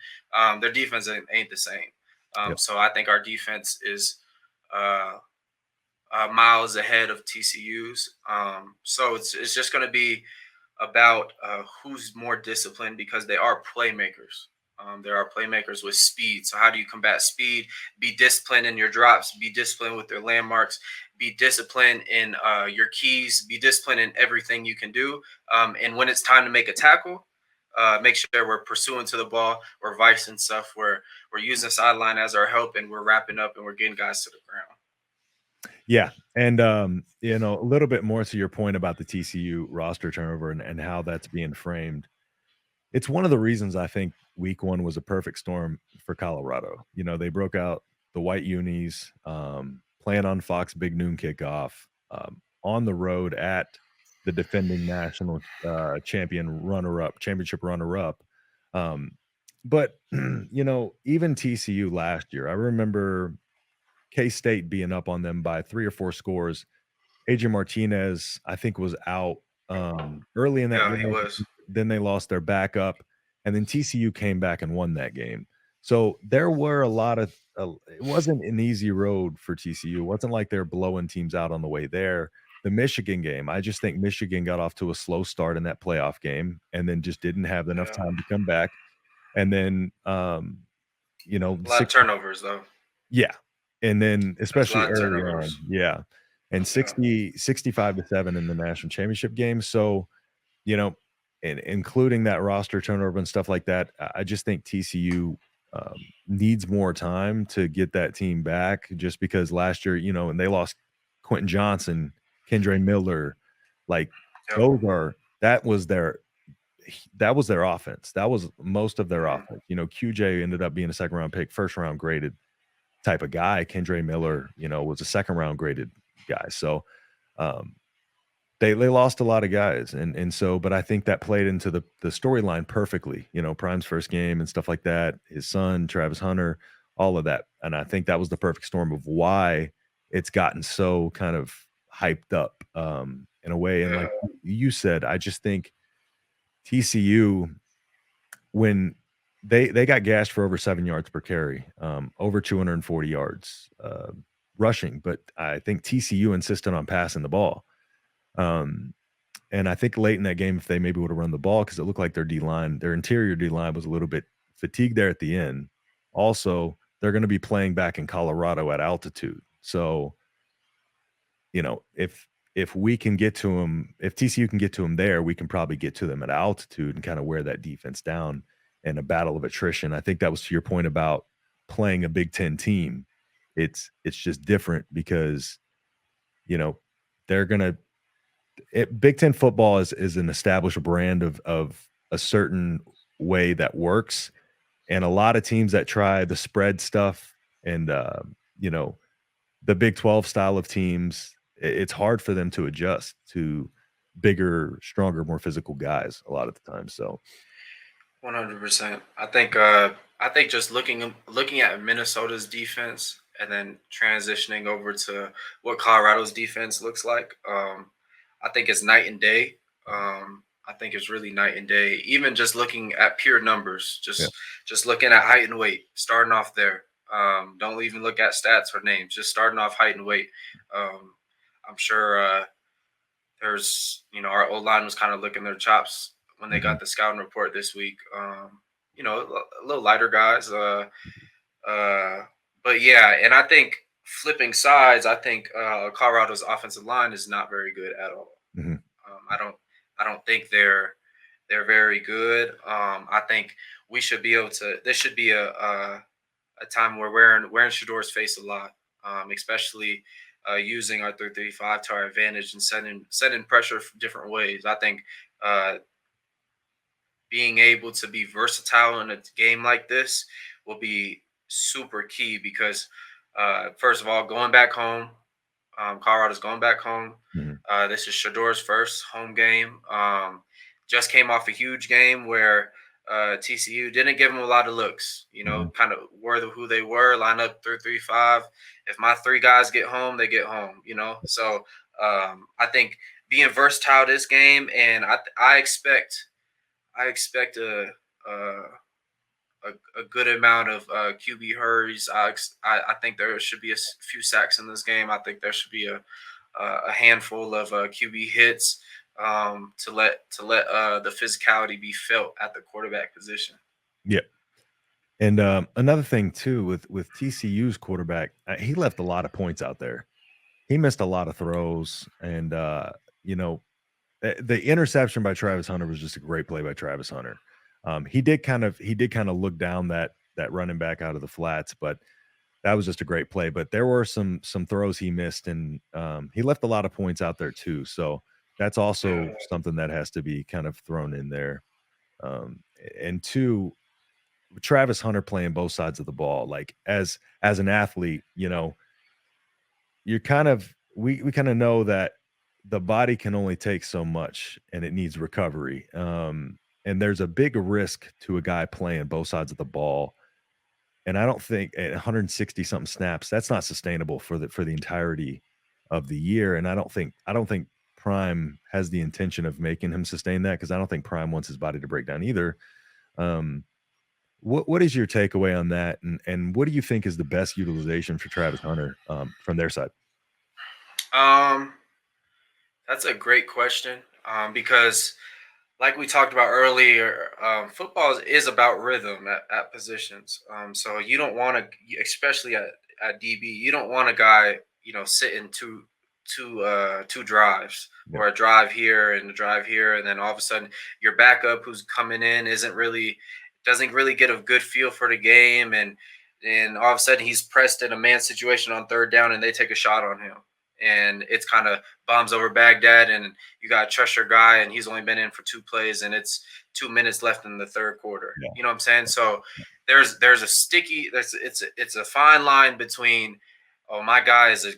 Speaker 2: Their defense ain't the same.
Speaker 1: Yep.
Speaker 2: So I think our defense is uh, miles ahead of TCU's. So it's just going to be about who's more disciplined, because they are playmakers. There are playmakers with speed. So how do you combat speed? Be disciplined in your drops. Be disciplined with your landmarks. Be disciplined in your keys. Be disciplined in everything you can do. And when it's time to make a tackle, make sure we're pursuing to the ball. We're vice and stuff. We're using sideline as our help, and we're wrapping up and we're getting guys to the ground.
Speaker 1: Yeah. And, a little bit more to your point about the TCU roster turnover and how that's being framed. It's one of the reasons I think week 1 was a perfect storm for Colorado. They broke out the white unis, playing on Fox Big Noon kickoff, on the road at the defending national championship runner-up. But, even TCU last year, I remember K-State being up on them by 3 or 4 scores. Adrian Martinez, I think, was out early in that
Speaker 2: Yeah, he
Speaker 1: game.
Speaker 2: was.
Speaker 1: Then they lost their backup, and then TCU came back and won that game. So there were a lot of it wasn't an easy road for TCU. It wasn't like they're blowing teams out on the way there. The Michigan game, I just think Michigan got off to a slow start in that playoff game and then just didn't have enough
Speaker 2: Yeah.
Speaker 1: time to come back. And then you know,
Speaker 2: A lot of turnovers though.
Speaker 1: yeah. And then
Speaker 2: There's a
Speaker 1: especially
Speaker 2: lot of
Speaker 1: early on,
Speaker 2: turnovers.
Speaker 1: yeah. And
Speaker 2: Yeah.
Speaker 1: 65-7 in the national championship game. So, you know, and including that roster turnover and stuff like that, I just think TCU needs more time to get that team back just because last year, you know, and they lost Quentin Johnson, Kendre Miller, like
Speaker 2: Yep.
Speaker 1: those are that was their offense. That was most of their
Speaker 2: Mhm.
Speaker 1: offense. You know, QJ ended up being a second round pick, first round graded type of guy. Kendre Miller, you know, was a second round graded guy. So um, they lost a lot of guys, and so, but I think that played into the storyline perfectly. You know, Prime's first game and stuff like that. His son, Travis Hunter, all of that, and I think that was the perfect storm of why it's gotten so kind of hyped up in a way. And
Speaker 2: Yeah.
Speaker 1: like you said, I just think TCU when they got gashed for over 7 yards per carry, over 240 yards rushing, but I think TCU insisted on passing the ball. Um, and I think late in that game, if they maybe would have run the ball, because it looked like their D line, their interior D line was a little bit fatigued there at the end. Also, they're going to be playing back in Colorado at altitude. So, you know, if we can get to them, if TCU can get to them there, we can probably get to them at altitude and kind of wear that defense down in a battle of attrition. I think that was to your point about playing a Big Ten team. It's just different because, you know, they're gonna Big Ten football is an established brand of a certain way that works, and a lot of teams that try the spread stuff and you know, the Big 12 style of teams, it's hard for them to adjust to bigger, stronger, more physical guys a lot of the time. So
Speaker 2: 100%. I think just looking at Minnesota's defense and then transitioning over to what Colorado's defense looks like, I think it's night and day. I think it's really night and day. Even just looking at pure numbers,
Speaker 1: yeah,
Speaker 2: just looking at height and weight, starting off there. Don't even look at stats or names. Just starting off height and weight. Um, I'm sure there's our O line was kind of licking their chops when they
Speaker 1: mhm,
Speaker 2: got the scouting report this week. A little lighter guys. Uh, but yeah, and I think flipping sides, I think Colorado's offensive line is not very good at all.
Speaker 1: mhm,
Speaker 2: I don't think they're very good. I think we should be able to. This should be a time where wearing Shador's face a lot, especially using our 3-3-5 to our advantage and setting pressure different ways. I think uh, being able to be versatile in a game like this will be super key because first of all, going back home, Colorado's going back home.
Speaker 1: mhm,
Speaker 2: This is Shador's first home game. Just came off a huge game where TCU didn't give him a lot of looks. You know,
Speaker 1: mhm.
Speaker 2: kind of were who they were. Line up 3-3-5. If my three guys get home, they get home. You know, so I think being versatile this game, and I expect a a good amount of QB hurries. I think there should be a few sacks in this game. I think there should be a handful of QB hits to let the physicality be felt at the quarterback position.
Speaker 1: Yeah. And another thing too with TCU's quarterback, he left a lot of points out there. He missed a lot of throws, and you know, the interception by Travis Hunter was just a great play by Travis Hunter. He did kind of look down that running back out of the flats, but that was just a great play. But there were some throws he missed, and he left a lot of points out there too. So that's also
Speaker 2: Yeah.
Speaker 1: something that has to be kind of thrown in there. Um, and two, Travis Hunter playing both sides of the ball, like as an athlete, you know, you're kind of we kind of know that the body can only take so much and it needs recovery. And there's a big risk to a guy playing both sides of the ball. And I don't think at 160 something snaps, that's not sustainable for the entirety of the year. And I don't think Prime has the intention of making him sustain that because I don't think Prime wants his body to break down either. What is your takeaway on that, and what do you think is the best utilization for Travis Hunter from their side?
Speaker 2: That's a great question because, like we talked about earlier, football is about rhythm at positions. So you don't want to, especially at DB, you don't want a guy sitting two drives
Speaker 1: Yep.
Speaker 2: or a drive here and a drive here, and then all of a sudden your backup who's coming in doesn't really get a good feel for the game, and all of a sudden he's pressed in a man situation on third down and they take a shot on him. And it's kind of bombs over Baghdad, and you got to trust your guy, and he's only been in for 2 plays, and it's 2 minutes left in the third quarter.
Speaker 1: Yeah.
Speaker 2: You know what I'm saying? So there's a it's a fine line between, oh, my guy is a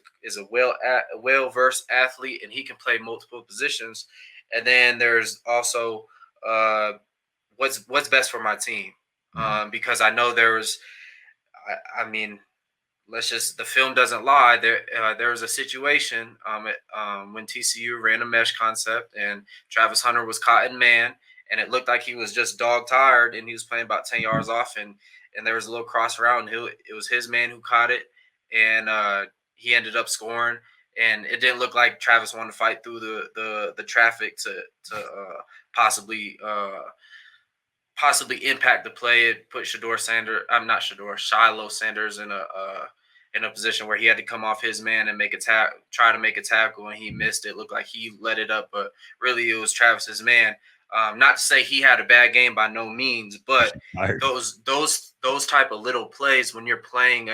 Speaker 2: well versed athlete and he can play multiple positions, and then there's also what's best for my team, because I know I mean, the film doesn't lie. There was a situation when TCU ran a mesh concept and Travis Hunter was caught in man, and it looked like he was just dog tired and he was playing about 10 yards off, and there was a little cross route, and it was his man who caught it, and he ended up scoring. And it didn't look like Travis wanted to fight through the traffic to possibly impact the play. It put Shiloh Sanders in a position where he had to come off his man and try to make a tackle, and he missed it. Looked like he let it up, but really it was Travis's man. Not to say he had a bad game by no means, but those type of little plays when you're playing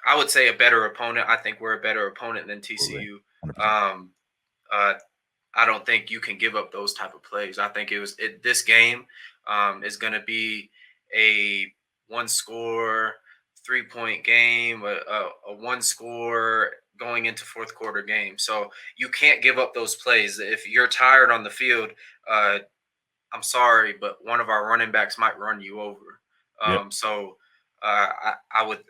Speaker 2: I would say a better opponent. I think we're a better opponent than TCU. I don't think you can give up those type of plays. I think this game is going to be a one-score, 3-point game, a one-score going into fourth quarter game. So you can't give up those plays. If you're tired on the field, I'm sorry, but one of our running backs might run you over. So I would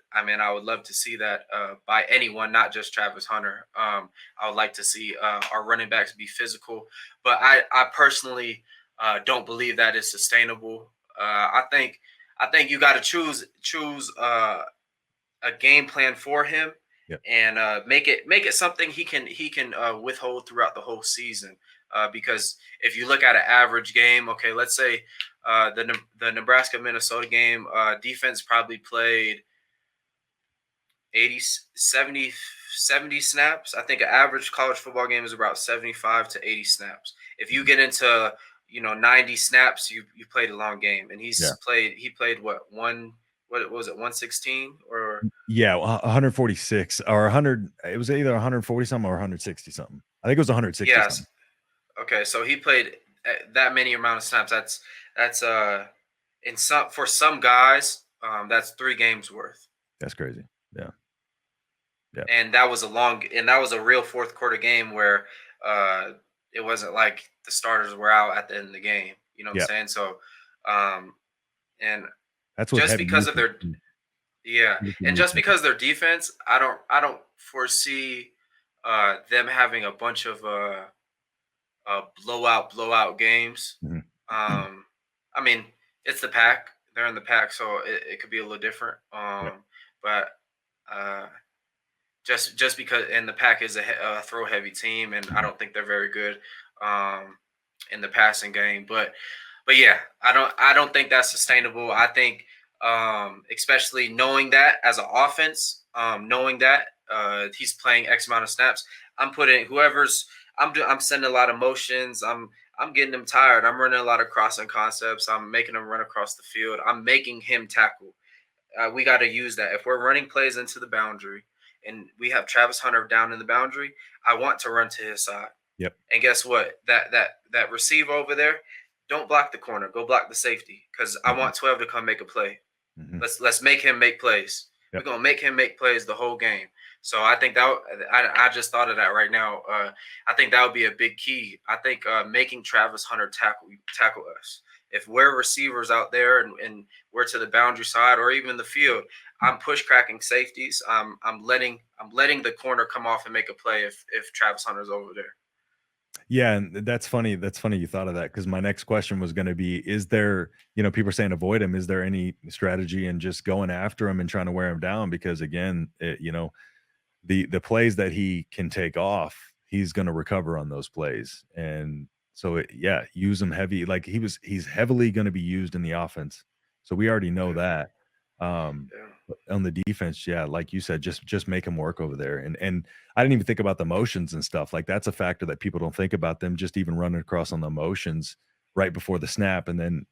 Speaker 2: love to see that by anyone, not just Travis Hunter. I would like to see our running backs be physical, but I personally don't believe that is sustainable. I think you got to choose a game plan for him, and make it something he can withhold throughout the whole season. Because if you look at an average game, okay, let's say the Nebraska Minnesota game, defense probably played 70 snaps. I think an average college football game is about 75 to 80 snaps. If you get into 90 snaps, you played a long game, and he played what was it, 116 or
Speaker 1: 146 or 100. It was either 140 something or 160 something. I think it was 160.
Speaker 2: Yes.
Speaker 1: Something.
Speaker 2: Okay, so he played that many amount of snaps. That's for some guys, that's 3 games worth.
Speaker 1: That's crazy. Yeah.
Speaker 2: And that was a real fourth quarter game where it wasn't like the starters were out at the end of the game. You know what I'm saying? So and
Speaker 1: that's what
Speaker 2: just because of their and just because their defense, I don't foresee them having a bunch of blowout games. I mean, it's the Pack. They're in the Pack, so it could be a little different. But just because, and the Pack is a throw heavy team, and I don't think they're very good in the passing game. But yeah, I don't think that's sustainable. I think especially knowing that as an offense, knowing that he's playing X amount of snaps, I'm sending a lot of motions. I'm getting him tired. I'm running a lot of crossing concepts. I'm making him run across the field. I'm making him tackle. We got to use that. If we're running plays into the boundary and we have Travis Hunter down in the boundary, I want to run to his side. And guess what? That receiver over there, don't block the corner. Go block the safety, because I want 12 to come make a play. Let's make him make plays. We're gonna make him make plays the whole game. So I think that I just thought of that right now. I think that would be a big key. I think making Travis Hunter tackle us. If we're receivers out there and we're to the boundary side or even the field, I'm push cracking safeties. I'm letting the corner come off and make a play if Travis Hunter's over there.
Speaker 1: Yeah, and that's funny. That's funny you thought of that because my next question was going to be: is there, people are saying avoid him? Is there any strategy in just going after him and trying to wear him down? Because again, the plays that he can take off, he's going to recover on those plays, and so yeah, use him heavy. Like he's heavily going to be used in the offense, so we already know
Speaker 2: Yeah,
Speaker 1: that.
Speaker 2: yeah,
Speaker 1: But on the defense, yeah, like you said, just make him work over there, and I didn't even think about the motions and stuff. Like that's a factor that people don't think about them just even running across on the motions right before the snap, and then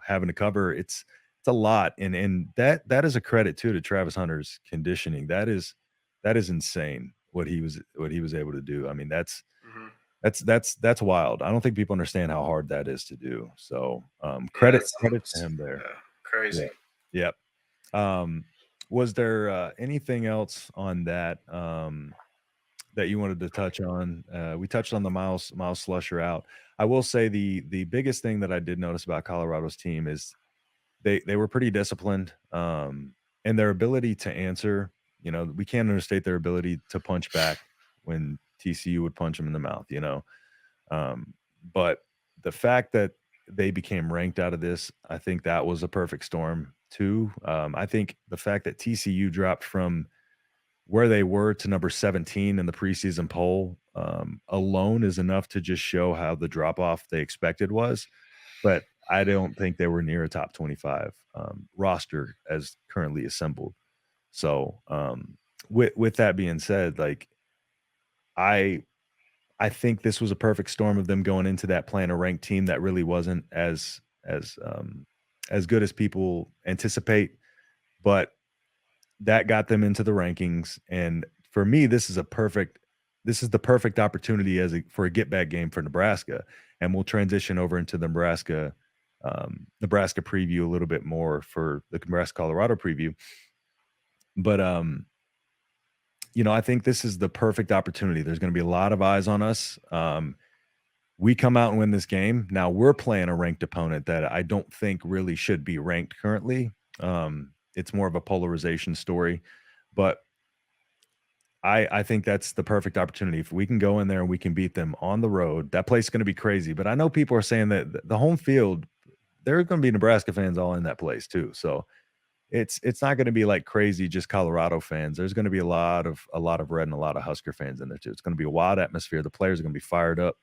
Speaker 1: having to cover. It's a lot, and that is a credit too to Travis Hunter's conditioning. That is insane what he was able to do. I mean,
Speaker 2: hmm
Speaker 1: that's wild. I don't think people understand how hard that is to do. So,
Speaker 2: yeah.
Speaker 1: credit to him there.
Speaker 2: Yeah,
Speaker 1: Yeah.
Speaker 2: crazy.
Speaker 1: Yep. Um, was there, anything else on that, that you wanted to touch on? We touched on the Miles Slusher out. I will say the biggest thing that I did notice about Colorado's team is they were pretty disciplined, and their ability to answer, we can't understate their ability to punch back when TCU would punch them in the mouth, but the fact that they became ranked out of this, I think that was a perfect storm too. I think the fact that TCU dropped from where they were to number 17 in the preseason poll, alone is enough to just show how the drop off they expected was. But I don't think they were near a top 25 roster as currently assembled. So, with that being said, like I I think this was a perfect storm of them going into that playing a ranked team that really wasn't as good as people anticipate, but that got them into the rankings. And for me, this is the perfect opportunity for a get back game for Nebraska. And we'll transition over into the Nebraska preview a little bit more for the Nebraska Colorado preview. But I think this is the perfect opportunity. There's going to be a lot of eyes on us. We come out and win this game. Now we're playing a ranked opponent that I don't think really should be ranked currently. It's more of a polarization story, but I think that's the perfect opportunity. If we can go in there and we can beat them on the road, that place is going to be crazy. But I know people are saying that the home field, there are going to be Nebraska fans all in that place too. So it's not going to be like crazy just Colorado fans. There's going to be a lot of red and a lot of Husker fans in there too. It's going to be a wild atmosphere. The players are going to be fired up.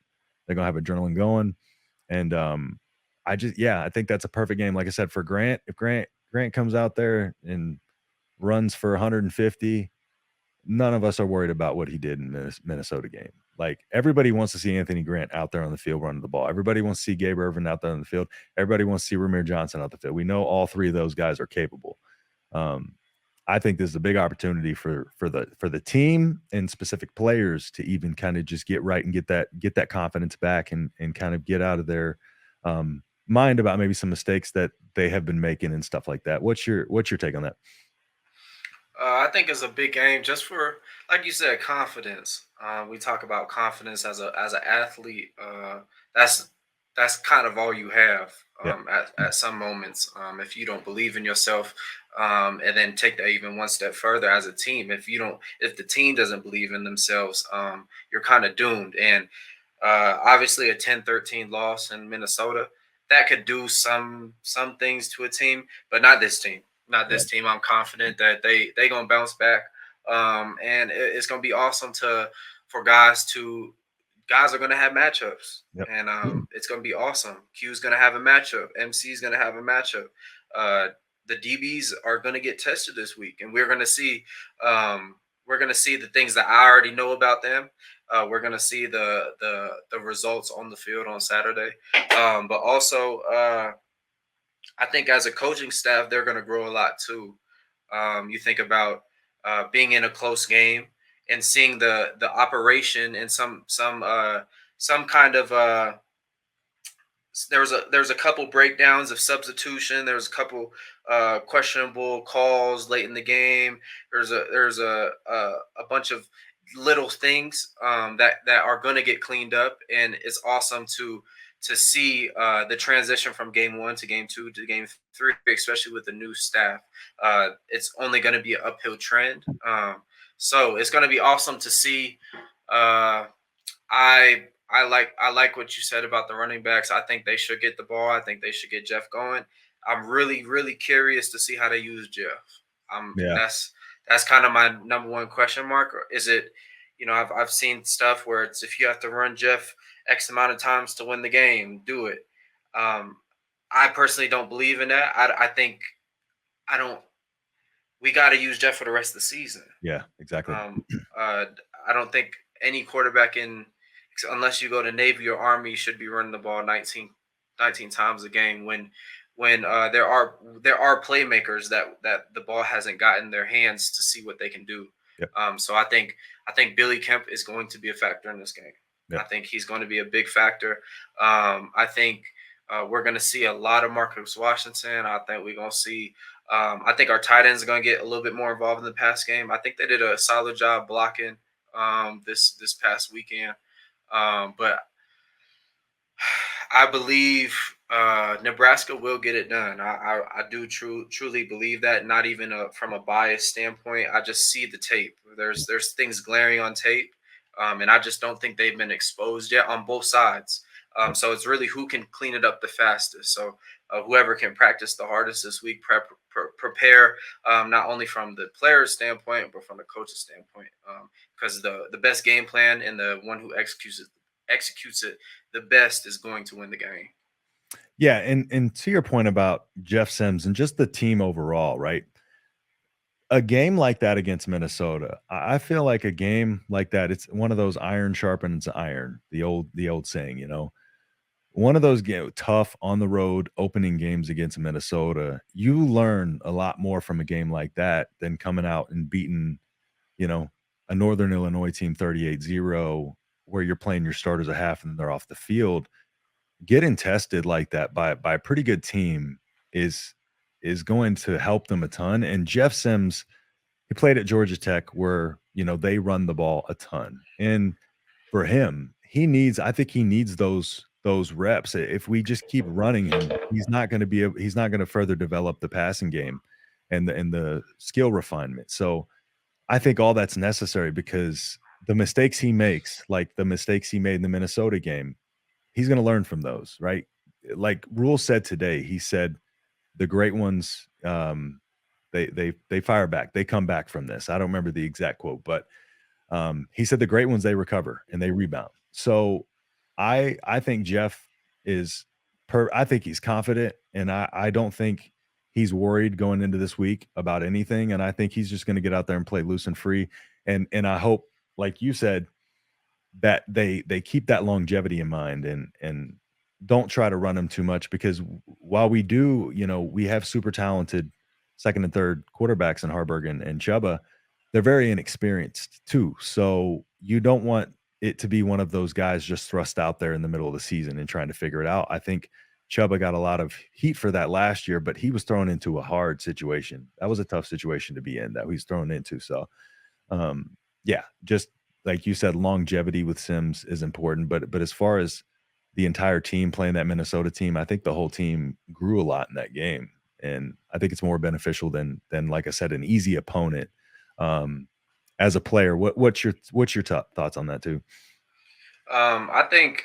Speaker 1: They're going to have adrenaline going. And I think that's a perfect game. Like I said, for Grant, if Grant comes out there and runs for 150, none of us are worried about what he did in Minnesota game. Like everybody wants to see Anthony Grant out there on the field running the ball. Everybody wants to see Gabe Irvin out there on the field. Everybody wants to see Ramir Johnson out the field. We know all three of those guys are capable. Um, I think this is a big opportunity for the team and specific players to even kind of just get right and get that confidence back and kind of get out of their mind about maybe some mistakes that they have been making and stuff like that. What's your take on that?
Speaker 2: I think it's a big game just for, like you said, confidence. We talk about confidence as an athlete. That's that's kind of all you have
Speaker 1: Yeah,
Speaker 2: at some moments. If you don't believe in yourself, and then take that even one step further as a team. If the team doesn't believe in themselves, you're kind of doomed. And obviously, a 10-13 loss in Minnesota that could do some things to a team, but not this team. Not
Speaker 1: yeah,
Speaker 2: this team. I'm confident that they gonna bounce back, and it's gonna be awesome to for guys are gonna have matchups,
Speaker 1: yep,
Speaker 2: and it's gonna be awesome. Q's gonna have a matchup. MC's gonna have a matchup. Uh, the DBs are gonna get tested this week, and we're gonna see the things that I already know about them. We're gonna see the results on the field on Saturday, but also I think as a coaching staff, they're gonna grow a lot too. You think about being in a close game and seeing the operation and some kind of there's a couple breakdowns of substitution. There's a couple questionable calls late in the game. There's a bunch of little things that are going to get cleaned up, and it's awesome to see the transition from game one to game two to game three, especially with the new staff. It's only going to be an uphill trend. So it's going to be awesome to see. Uh, I I like what you said about the running backs. I think they should get the ball. I think they should get Jeff going. I'm really curious to see how they use Jeff.
Speaker 1: Yeah.
Speaker 2: That's kind of my number one question mark. Or is it, I've seen stuff where it's if you have to run Jeff X amount of times to win the game, do it. Um, I personally don't believe in that. I think I don't. We got to use Jeff for the rest of the season.
Speaker 1: Yeah, exactly.
Speaker 2: Um, I don't think any quarterback unless you go to Navy or Army, should be running the ball 19 times a game. When there are playmakers that the ball hasn't gotten their hands to see what they can do.
Speaker 1: Yep.
Speaker 2: So I think Billy Kemp is going to be a factor in this game.
Speaker 1: Yep.
Speaker 2: I think he's going to be a big factor. I think we're going to see a lot of Marcus Washington. I think we're going to see. I think our tight ends are going to get a little bit more involved in the pass game. I think they did a solid job blocking this past weekend. But I believe Nebraska will get it done. I do truly believe that. Not even from a bias standpoint. I just see the tape. There's things glaring on tape, and I just don't think they've been exposed yet on both sides. So it's really who can clean it up the fastest. So whoever can practice the hardest this week, prepare not only from the player's standpoint but from the coach's standpoint. Because the best game plan and the one who executes it the best is going to win the game.
Speaker 1: Yeah, and to your point about Jeff Sims and just the team overall, right? A game like that against Minnesota, I feel like a game like that, it's one of those iron sharpens iron, the old saying, one of those tough on the road opening games against Minnesota. You learn a lot more from a game like that than coming out and beating, you know, a Northern Illinois team 38-0, where you're playing your starters a half and they're off the field. Getting tested like that by a pretty good team is going to help them a ton. And Jeff Sims, he played at Georgia Tech where, they run the ball a ton. And for him, I think he needs those reps. If we just keep running him, he's not going to further develop the passing game and the skill refinement. So I think all that's necessary, because the mistakes he makes, like the mistakes he made in the Minnesota game, he's going to learn from those, right? Like Rule said today, he said the great ones, they fire back, they come back from this. I don't remember the exact quote, but he said the great ones, they recover and they rebound. So I think Jeff is I think he's confident, and I don't think he's worried going into this week about anything. And I think he's just going to get out there and play loose and free. And I hope, like you said, that they keep that longevity in mind and don't try to run them too much, because while we do, we have super talented second and third quarterbacks in Harburg and Chuba, they're very inexperienced too. So you don't want it to be one of those guys just thrust out there in the middle of the season and trying to figure it out. I think Chuba got a lot of heat for that last year, but he was thrown into a hard situation. That was a tough situation to be in that he's thrown into. So yeah, just like you said, longevity with Sims is important. But as far as the entire team playing that Minnesota team, I think the whole team grew a lot in that game. And I think it's more beneficial than like I said, an easy opponent. As a player, what's your thoughts on that too?
Speaker 2: I think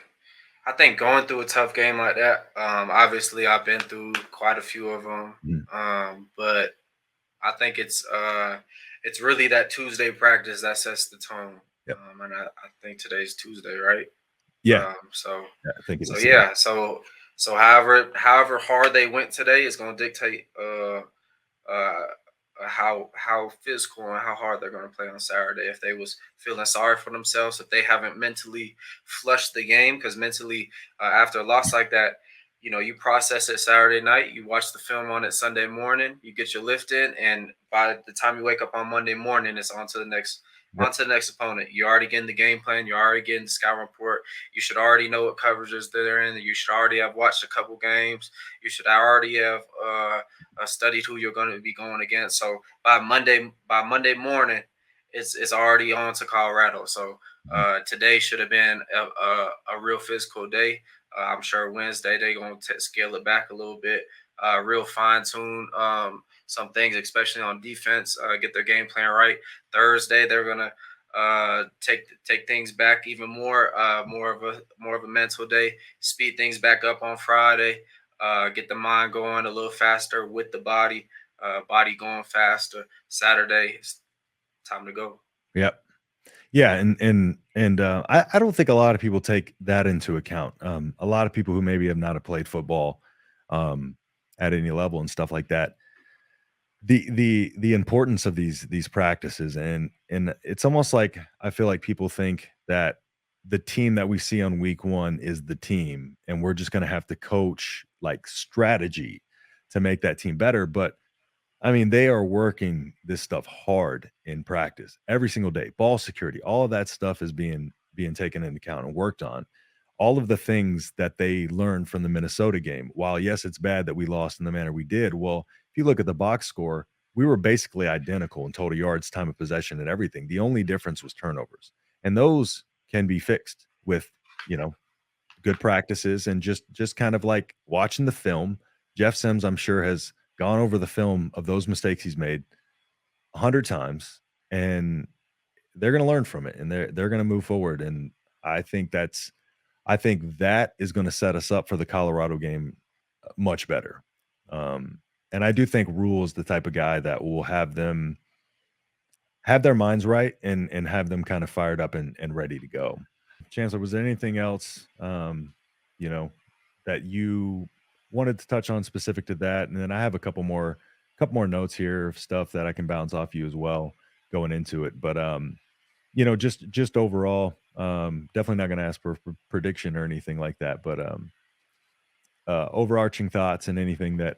Speaker 2: going through a tough game like that. Obviously, I've been through quite a few of them. But I think it's really that Tuesday practice that sets the tone.
Speaker 1: Yep.
Speaker 2: And I think today's Tuesday, right?
Speaker 1: Yeah.
Speaker 2: So
Speaker 1: yeah, I think it
Speaker 2: so
Speaker 1: is.
Speaker 2: yeah. So however hard they went today is going to dictate how physical and how hard they're going to play on Saturday. If they was feeling sorry for themselves, if they haven't mentally flushed the game, because mentally after a loss like that, you process it Saturday night, you watch the film on it Sunday morning, you get your lift in, and by the time you wake up on Monday morning, it's on to the next opponent. You're already getting the game plan. You're already getting the scout report. You should already know what coverages they're in. You should already have watched a couple games. You should already have studied who you're going to be going against. So by Monday morning, it's already on to Colorado. So today should have been a real physical day. I'm sure Wednesday they're going to scale it back a little bit, real fine tune some things, especially on defense, get their game plan right. Thursday they're gonna take things back even more. More of a mental day. Speed things back up on Friday. Get the mind going a little faster with the body. Body going faster. Saturday, it's time to go.
Speaker 1: Yep. Yeah, and I don't think a lot of people take that into account. A lot of people who maybe have not have played football um, at any level and stuff like that, the importance of these practices, and it's almost like I feel like people think that the team that we see on week one is the team, and we're just going to have to coach like strategy to make that team better. But I mean, they are working this stuff hard in practice every single day. Ball security, all of that stuff is being taken into account and worked on. All of the things that they learned from the Minnesota game. While yes, it's bad that we lost in the manner we did. Well, if you look at the box score, we were basically identical in total yards, time of possession, and everything. The only difference was turnovers, and those can be fixed with good practices and just kind of like watching the film. Jeff Sims, I'm sure, has gone over the film of those mistakes he's made 100 times, and they're going to learn from it, and they're going to move forward. And I think that is going to set us up for the Colorado game much better. And I do think Rule is the type of guy that will have them have their minds right and have them kind of fired up and ready to go. Chancellor, was there anything else, that you wanted to touch on specific to that? And then I have a couple more notes here of stuff that I can bounce off you as well going into it. But just overall, definitely not going to ask for prediction or anything like that. But overarching thoughts and anything that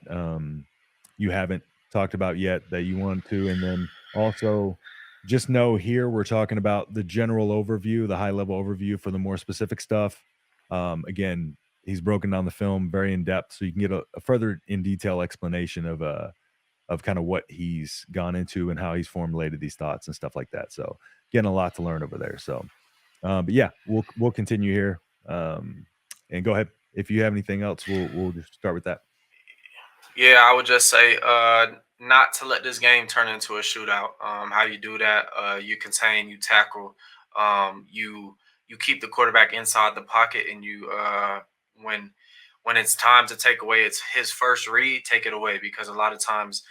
Speaker 1: you haven't talked about yet that you want to, and then also just know here we're talking about the general overview, the high level overview. For the more specific stuff, again, he's broken down the film very in depth, so you can get a further in detail explanation of kind of what he's gone into and how he's formulated these thoughts and stuff like that. So getting a lot to learn over there. So, but yeah, we'll continue here, and go ahead if you have anything else. We'll just start with that.
Speaker 2: Yeah, I would just say not to let this game turn into a shootout. How you do that? You contain, you tackle, you keep the quarterback inside the pocket, and you when it's time to take away, it's his first read, take it away, because a lot of times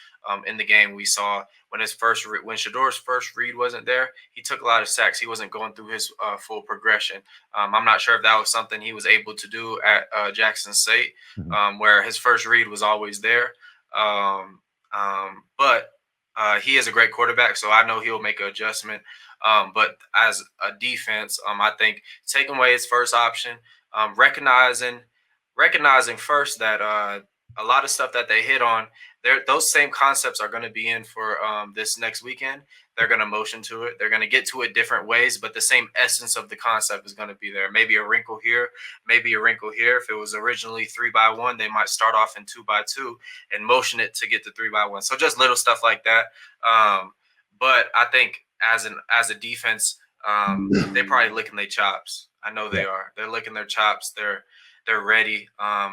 Speaker 2: in the game we saw when Shador's first read wasn't there, he took a lot of sacks. He wasn't going through his full progression. I'm not sure if that was something he was able to do at Jackson State, where his first read was always there. But he is a great quarterback, so I know he'll make an adjustment. But as a defense, I think taking away his first option, recognizing first that a lot of stuff that they hit on, those same concepts are going to be in for this next weekend. They're going to motion to it. They're going to get to it different ways, but the same essence of the concept is going to be there. Maybe a wrinkle here, maybe a wrinkle here. If it was originally 3x1, they might start off in 2x2 and motion it to get to 3x1. So just little stuff like that. But I think as a defense, they're probably licking their chops. I know they are. They're licking their chops. They're ready.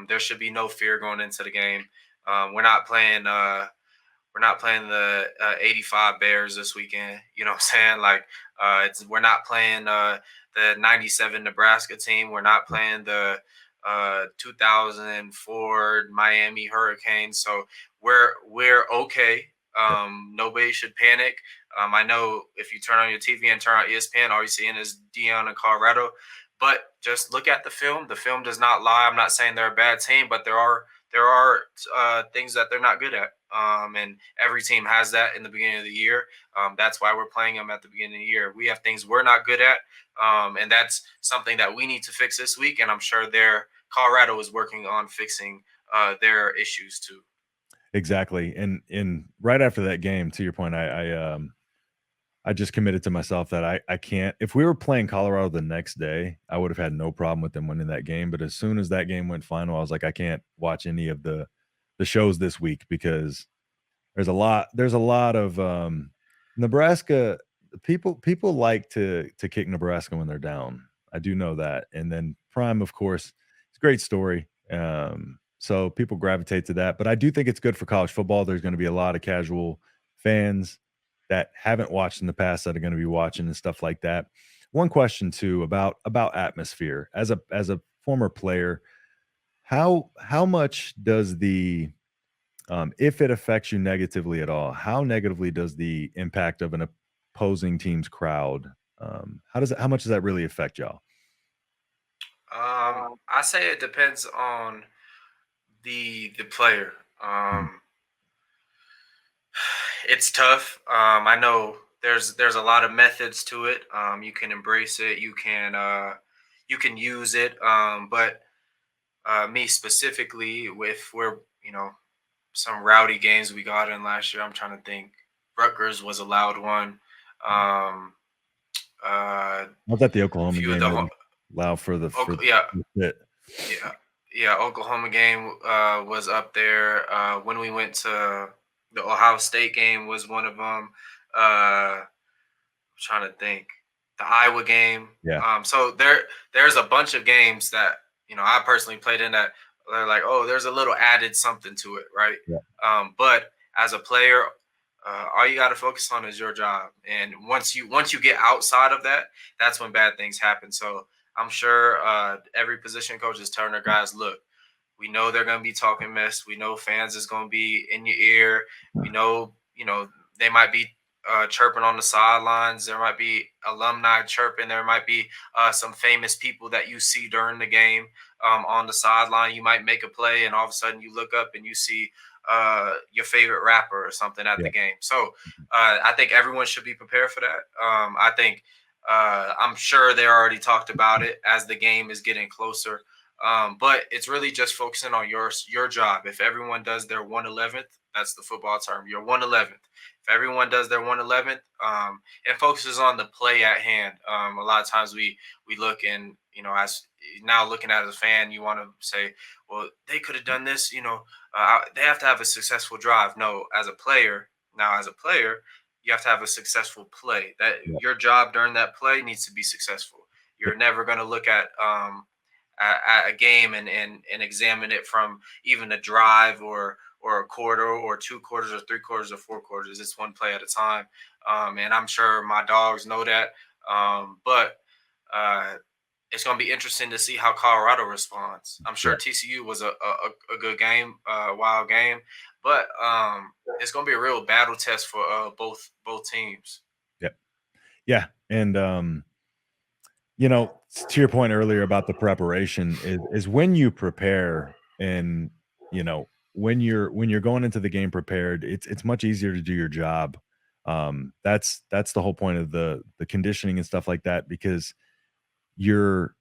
Speaker 2: There should be no fear going into the game. We're not playing the 85 Bears this weekend. You know what I'm saying? Like we're not playing the 97 Nebraska team. We're not playing the 2004 Miami Hurricanes. So we're okay. Nobody should panic. I know if you turn on your TV and turn on ESPN, all you're seeing is Deion and Colorado. But just look at the film. The film does not lie. I'm not saying they're a bad team, but there are things that they're not good at. And every team has that in the beginning of the year. That's why we're playing them at the beginning of the year. We have things we're not good at, and that's something that we need to fix this week. And I'm sure Colorado is working on fixing their issues too.
Speaker 1: Exactly. And right after that game, to your point, I just committed to myself that I can't. If we were playing Colorado the next day, I would have had no problem with them winning that game. But as soon as that game went final, I was like, I can't watch any of the shows this week because there's a lot of Nebraska people like to kick Nebraska when they're down. I do know that. And then Prime, of course, it's a great story. So people gravitate to that. But I do think it's good for college football. There's going to be a lot of casual fans that haven't watched in the past that are going to be watching and stuff like that. One question too about atmosphere as a former player, how much does the if it affects you negatively at all, how negatively does the impact of an opposing team's crowd? How much does that really affect y'all?
Speaker 2: I say it depends on the player.
Speaker 1: Mhm.
Speaker 2: It's tough. I know there's a lot of methods to it. You can embrace it. You can use it. But me specifically, with where some rowdy games we got in last year, I'm trying to think. Rutgers was a loud one. Um, uh,
Speaker 1: I thought the Oklahoma
Speaker 2: few of
Speaker 1: game
Speaker 2: the
Speaker 1: would allow for
Speaker 2: Yeah,
Speaker 1: the fit.
Speaker 2: yeah, yeah. Oklahoma game was up there. When we went to the Ohio State game was one of them. I'm trying to think. The Iowa game.
Speaker 1: Yeah,
Speaker 2: So there's a bunch of games that I personally played in that they're like, oh, there's a little added something to it, right?
Speaker 1: yeah,
Speaker 2: But as a player, all you got to focus on is your job, and once you get outside of that, that's when bad things happen. So I'm sure every position coach is telling their guys, look, we know they're going to be talking mess. We know fans is going to be in your ear. We know, they might be chirping on the sidelines. There might be alumni chirping. There might be some famous people that you see during the game on the sideline. You might make a play, and all of a sudden you look up and you see your favorite rapper or something at the
Speaker 1: yeah,
Speaker 2: game. So I think everyone should be prepared for that. I think I'm sure they already talked about it as the game is getting closer. But it's really just focusing on your job. If everyone does their 111th, that's the football term, your 111th. If everyone does their 111th, and focuses on the play at hand. A lot of times we look and as now looking at as a fan, you want to say, well, they could have done this. They have to have a successful drive. No, as a player, you have to have a successful play. That
Speaker 1: yeah,
Speaker 2: your job during that play needs to be successful.
Speaker 1: yeah,
Speaker 2: You're never going to look at a game and examine it from even a drive or a quarter or 2 quarters or 3 quarters or 4 quarters. It's one play at a time, and I'm sure my dogs know that. But it's going to be interesting to see how Colorado responds. I'm sure
Speaker 1: yeah,
Speaker 2: TCU was a good game, a wild game, but it's going to be a real battle test for both teams.
Speaker 1: yeah, yeah. And to your point earlier about the preparation is when you prepare and when you're going into the game prepared, it's much easier to do your job. That's the whole point of the conditioning and stuff like that, because you're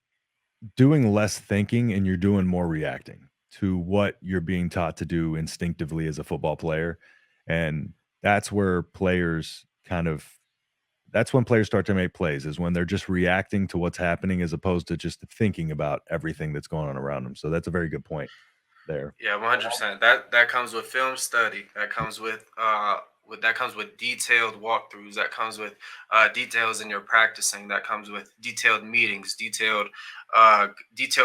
Speaker 1: doing less thinking and you're doing more reacting to what you're being taught to do instinctively as a football player. And that's where players kind of that's when players start to make plays, is when they're just reacting to what's happening as opposed to just thinking about everything that's going on around them. So that's a very good point there.
Speaker 2: Yeah, 100%. That comes with film study. That comes with detailed walkthroughs. That comes with details in your practicing. That comes with detailed meetings, detailed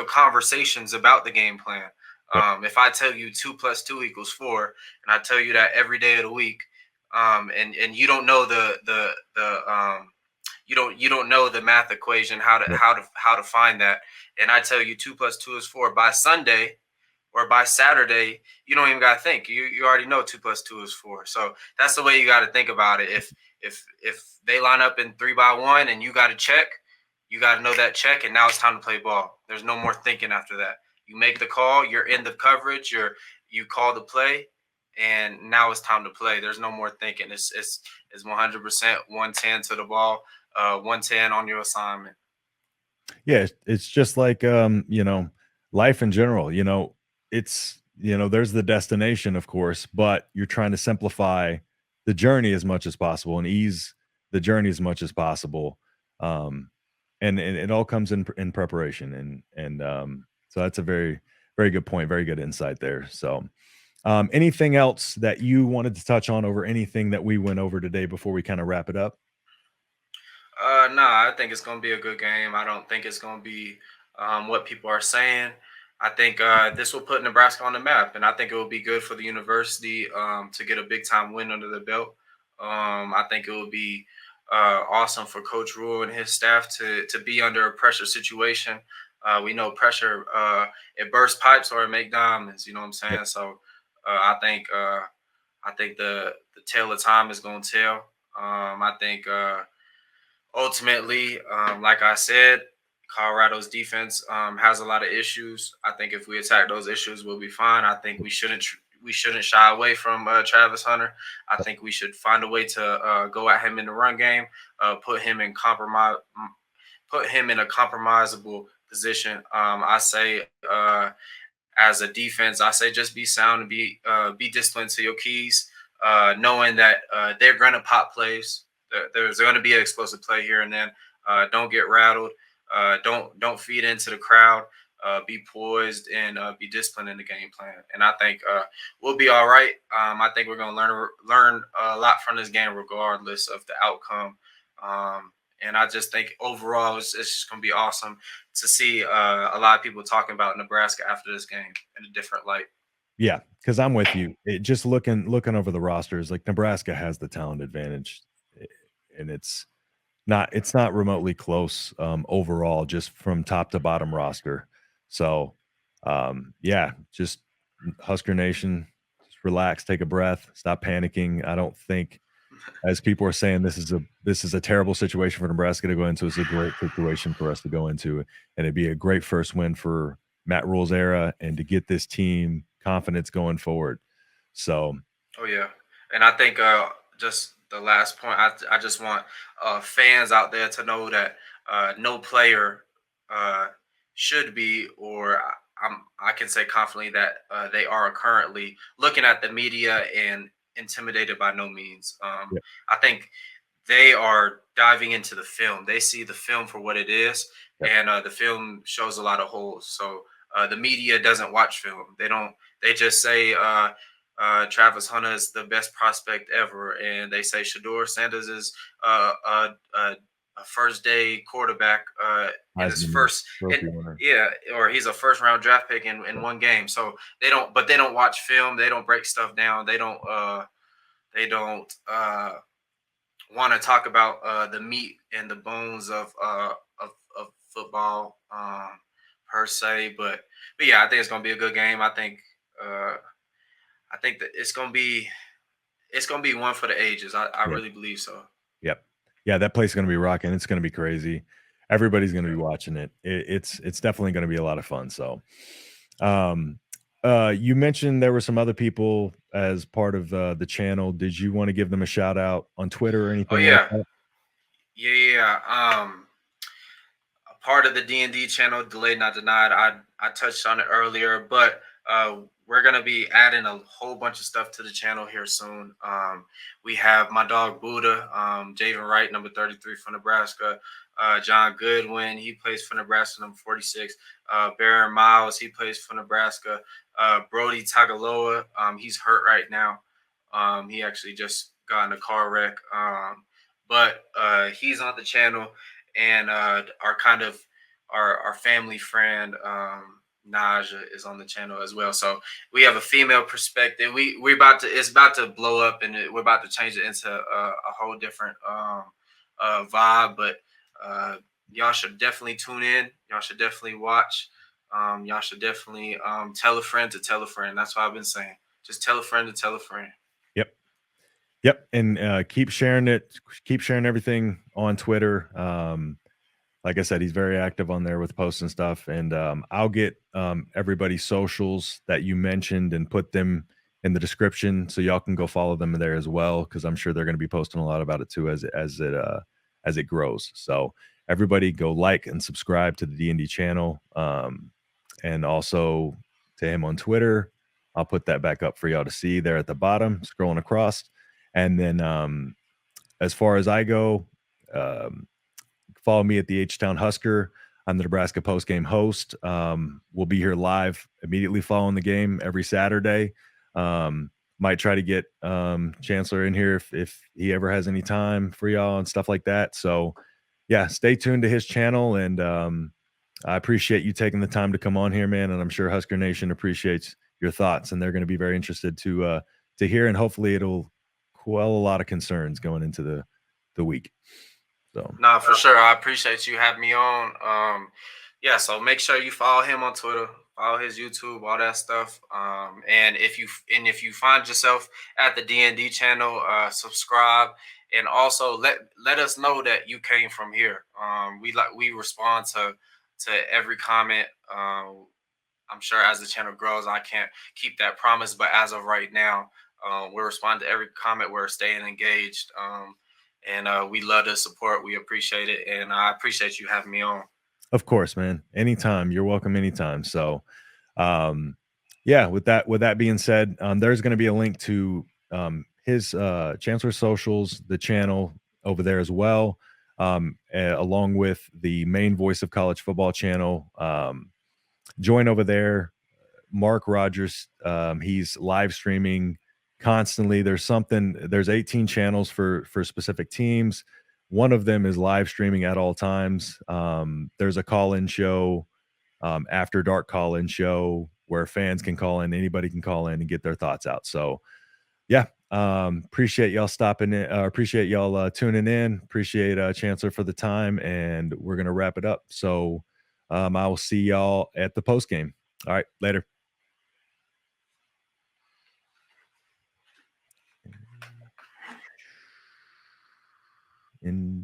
Speaker 2: conversations about the game plan.
Speaker 1: Yep.
Speaker 2: If I tell you 2 + 2 = 4, and I tell you that every day of the week, and you don't know the you don't know the math equation,
Speaker 1: Yep.
Speaker 2: how to find that, and I tell you 2 + 2 = 4 by Sunday or by Saturday, you don't even got to think. You already know 2 + 2 = 4. So that's the way you got to think about it. If they line up in 3 by 1 and you got to check, you got to know that check, and now it's time to play ball. There's no more thinking after that. You make the call, you're in the coverage, you call the play, and now it's time to play. There's no more thinking. It's 100% 110 to the ball, 110 on your assignment.
Speaker 1: Yeah, it's just like life in general. There's the destination, of course, but you're trying to simplify the journey as much as possible and ease the journey as much as possible. Um, and it all comes in preparation, and so that's a very very good point, very good insight there. So anything else that you wanted to touch on over anything that we went over today before we kind of wrap it up?
Speaker 2: Nah, I think it's gonna be a good game. I don't think it's gonna be what people are saying. I think this will put Nebraska on the map, and I think it will be good for the university to get a big time win under the belt. I think it would be awesome for Coach Rule and his staff to be under a pressure situation. We know pressure it bursts pipes or it make diamonds. You know what I'm
Speaker 1: Yep.
Speaker 2: saying? So I think the tale of time is going to tell. I think ultimately, like I said, Colorado's defense has a lot of issues. I think if we attack those issues, we'll be fine. I think we shouldn't shy away from Travis Hunter. I think we should find a way to go at him in the run game, put him in put him in a compromisable position. I say as a defense, I say just be sound and be disciplined to your keys, knowing that they're going to pop plays. There's going to be an explosive play here and then. Don't get rattled. Don't feed into the crowd. Be poised and be disciplined in the game plan. And I think we'll be all right. I think we're going to learn a lot from this game, regardless of the outcome. And I just think overall, it's just going to be awesome to see a lot of people talking about Nebraska after this game in a different light.
Speaker 1: Yeah, because I'm with you. Just looking over the rosters, like Nebraska has the talent advantage, and it's not remotely close overall, just from top to bottom roster. So, yeah, just Husker Nation, just relax, take a breath, stop panicking. I don't think, as people are saying, this is a terrible situation for Nebraska to go into. It's a great situation for us to go into, and it'd be a great first win for Matt Rule's era, and to get this team confidence going forward. So,
Speaker 2: Oh yeah, and I think just the last point, I just want fans out there to know that no player uh, should be, or I can say confidently that they are currently looking at the media and intimidated by no means.
Speaker 1: yeah,
Speaker 2: I think they are diving into the film. They see the film for what it is,
Speaker 1: yeah,
Speaker 2: and the film shows a lot of holes. So the media doesn't watch film. They don't. They just say Travis Hunter is the best prospect ever, and they say Shador Sanders is a first day quarterback in his
Speaker 1: Heisman
Speaker 2: first.
Speaker 1: Trophy
Speaker 2: And
Speaker 1: winner.
Speaker 2: yeah, or he's a first round draft pick in one game. So they don't. But they don't watch film. They don't break stuff down. They don't. They don't. Want to talk about the meat and the bones of football per se, but yeah, I think it's gonna be a good game. Uh, I think that it's gonna be one for the ages. I
Speaker 1: Yeah,
Speaker 2: really believe so.
Speaker 1: yep, yeah. That place is going to be rocking. It's going to be crazy. Everybody's going to be watching it. It's definitely going to be a lot of fun. So, um, you mentioned there were some other people as part of the channel. Did you want to give them a shout out on Twitter or
Speaker 2: Oh
Speaker 1: anything like
Speaker 2: yeah,
Speaker 1: that?
Speaker 2: yeah. A part of the D&D channel, Delayed Not Denied. I touched on it earlier, but we're gonna be adding a whole bunch of stuff to the channel here soon. We have my dog Buddha, Javen Wright, number 33 from Nebraska. John Goodwin, he plays for Nebraska, number 46. Baron Miles, he plays for Nebraska. Brody Tagaloa, he's hurt right now. He actually just got in a car wreck. But he's on the channel, and our kind of our family friend Naja is on the channel as well. So we have a female perspective. We're about to it's about to blow up, and we're about to change it into a whole different vibe. But y'all should definitely tune in. Y'all should definitely watch. Y'all should definitely tell a friend to tell a friend. That's what I've been saying. Just tell a friend to tell a friend.
Speaker 1: Yep. Yep. And keep sharing it. Keep sharing everything on Twitter. Like I said, he's very active on there with posts and stuff. And I'll get everybody's socials that you mentioned and put them in the description, so y'all can go follow them there as well, because I'm sure they're going to be posting a lot about it too as it grows. So everybody go like and subscribe to the D&D channel, and also to him on Twitter. I'll put that back up for y'all to see there at the bottom, scrolling across. And then as far as I go, um, follow me at the H-Town Husker. I'm the Nebraska postgame host. We'll be here live immediately following the game every Saturday. Might try to get Chancellor in here if he ever has any time for y'all and stuff like that. So, yeah, stay tuned to his channel. And I appreciate you taking the time to come on here, man. And I'm sure Husker Nation appreciates your thoughts, and they're going to be very interested to hear. And hopefully it'll quell a lot of concerns going into the week. So
Speaker 2: No, for sure. I appreciate you having me on. Yeah, so make sure you follow him on Twitter, follow his YouTube, all that stuff. And if you find yourself at the D&D channel, subscribe, and also let us know that you came from here. We respond to every comment. I'm sure as the channel grows, I can't keep that promise, but as of right now, we're responding to every comment. We're staying engaged. And we love the support. We appreciate it, and I appreciate you having me on.
Speaker 1: of course, man. Anytime. You're welcome anytime. So yeah, with that being said, there's going to be a link to his Chancellor socials, the channel over there as well, along with the main Voice of College Football channel. Join over there. Mark Rogers, he's live streaming constantly. There's 18 channels for specific teams. One of them is live streaming at all times. There's a call-in show, after dark call-in show where fans can call in, anybody can call in and get their thoughts out. So yeah, appreciate y'all stopping in, appreciate y'all tuning in, appreciate Chancellor for the time, and we're gonna wrap it up. So I will see y'all at the post game. All right, later. In